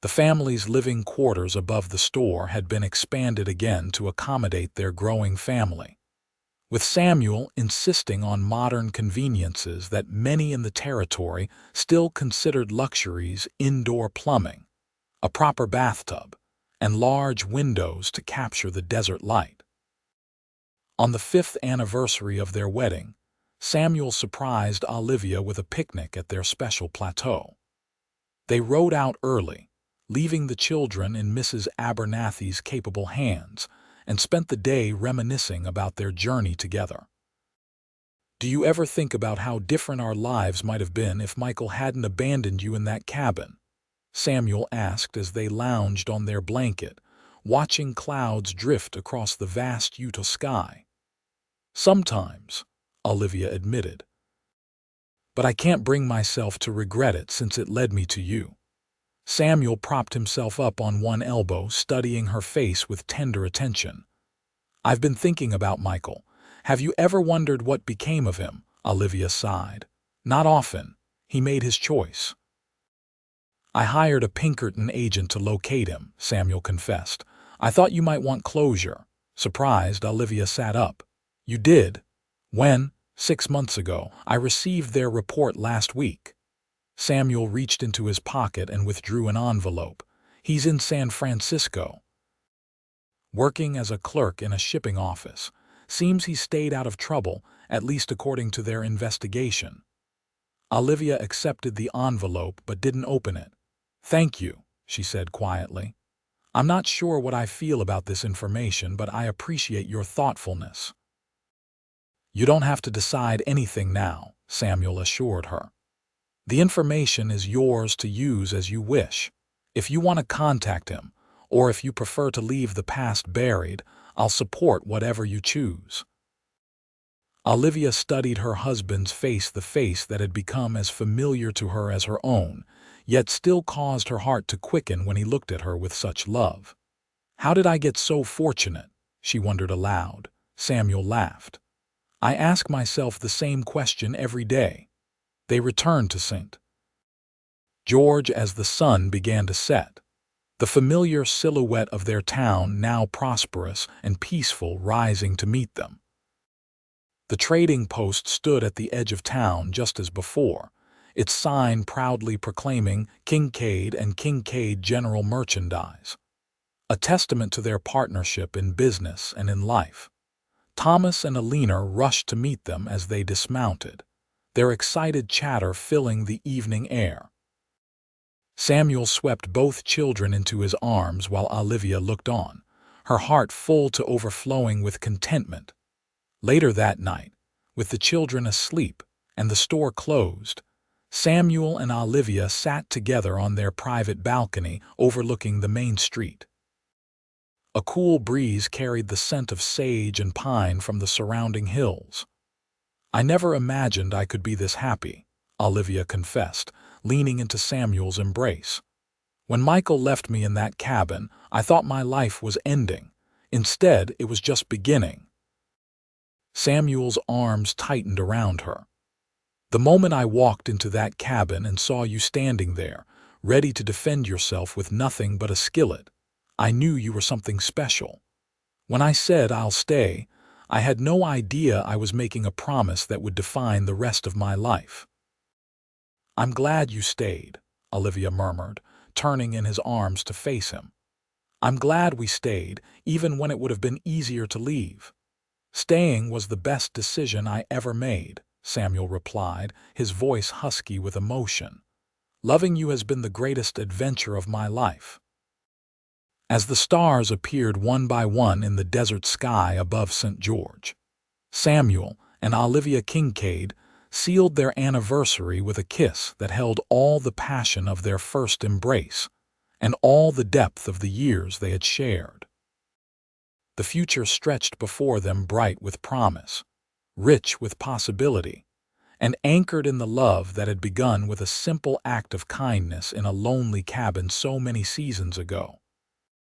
The family's living quarters above the store had been expanded again to accommodate their growing family, with Samuel insisting on modern conveniences that many in the territory still considered luxuries: indoor plumbing, a proper bathtub, and large windows to capture the desert light. On the 5th anniversary of their wedding, Samuel surprised Olivia with a picnic at their special plateau. They rode out early, leaving the children in Mrs. Abernathy's capable hands, and spent the day reminiscing about their journey together. "Do you ever think about how different our lives might have been if Michael hadn't abandoned you in that cabin?" Samuel asked as they lounged on their blanket, watching clouds drift across the vast Utah sky. "Sometimes," Olivia admitted. "But I can't bring myself to regret it since it led me to you." Samuel propped himself up on one elbow, studying her face with tender attention. "I've been thinking about Michael. Have you ever wondered what became of him?" Olivia sighed. "Not often. He made his choice." "I hired a Pinkerton agent to locate him," Samuel confessed. "I thought you might want closure." Surprised, Olivia sat up. "You did? When?" "6 months ago. I received their report last week." Samuel reached into his pocket and withdrew an envelope. "He's in San Francisco, working as a clerk in a shipping office. Seems he stayed out of trouble, at least according to their investigation." Olivia accepted the envelope but didn't open it. "Thank you," she said quietly. "I'm not sure what I feel about this information, but I appreciate your thoughtfulness." "You don't have to decide anything now," Samuel assured her. "The information is yours to use as you wish. If you want to contact him, or if you prefer to leave the past buried, I'll support whatever you choose." Olivia studied her husband's face, the face that had become as familiar to her as her own, yet still caused her heart to quicken when he looked at her with such love. "How did I get so fortunate?" she wondered aloud. Samuel laughed. "I ask myself the same question every day." They returned to St. George as the sun began to set, the familiar silhouette of their town, now prosperous and peaceful, rising to meet them. The trading post stood at the edge of town just as before, its sign proudly proclaiming Kincaid and Kincaid General Merchandise, a testament to their partnership in business and in life. Thomas and Eleanor rushed to meet them as they dismounted, their excited chatter filling the evening air. Samuel swept both children into his arms while Olivia looked on, her heart full to overflowing with contentment. Later that night, with the children asleep and the store closed, Samuel and Olivia sat together on their private balcony overlooking the main street. A cool breeze carried the scent of sage and pine from the surrounding hills. "I never imagined I could be this happy," Olivia confessed, leaning into Samuel's embrace. When Michael left me in that cabin, I thought my life was ending. Instead, it was just beginning. Samuel's arms tightened around her. The moment I walked into that cabin and saw you standing there, ready to defend yourself with nothing but a skillet, I knew you were something special. When I said I'll stay, I had no idea I was making a promise that would define the rest of my life. I'm glad you stayed, Olivia murmured, turning in his arms to face him. I'm glad we stayed, even when it would have been easier to leave. Staying was the best decision I ever made, Samuel replied, his voice husky with emotion. Loving you has been the greatest adventure of my life. As the stars appeared one by one in the desert sky above St. George, Samuel and Olivia Kincaid sealed their anniversary with a kiss that held all the passion of their first embrace and all the depth of the years they had shared. The future stretched before them bright with promise, rich with possibility, and anchored in the love that had begun with a simple act of kindness in a lonely cabin so many seasons ago.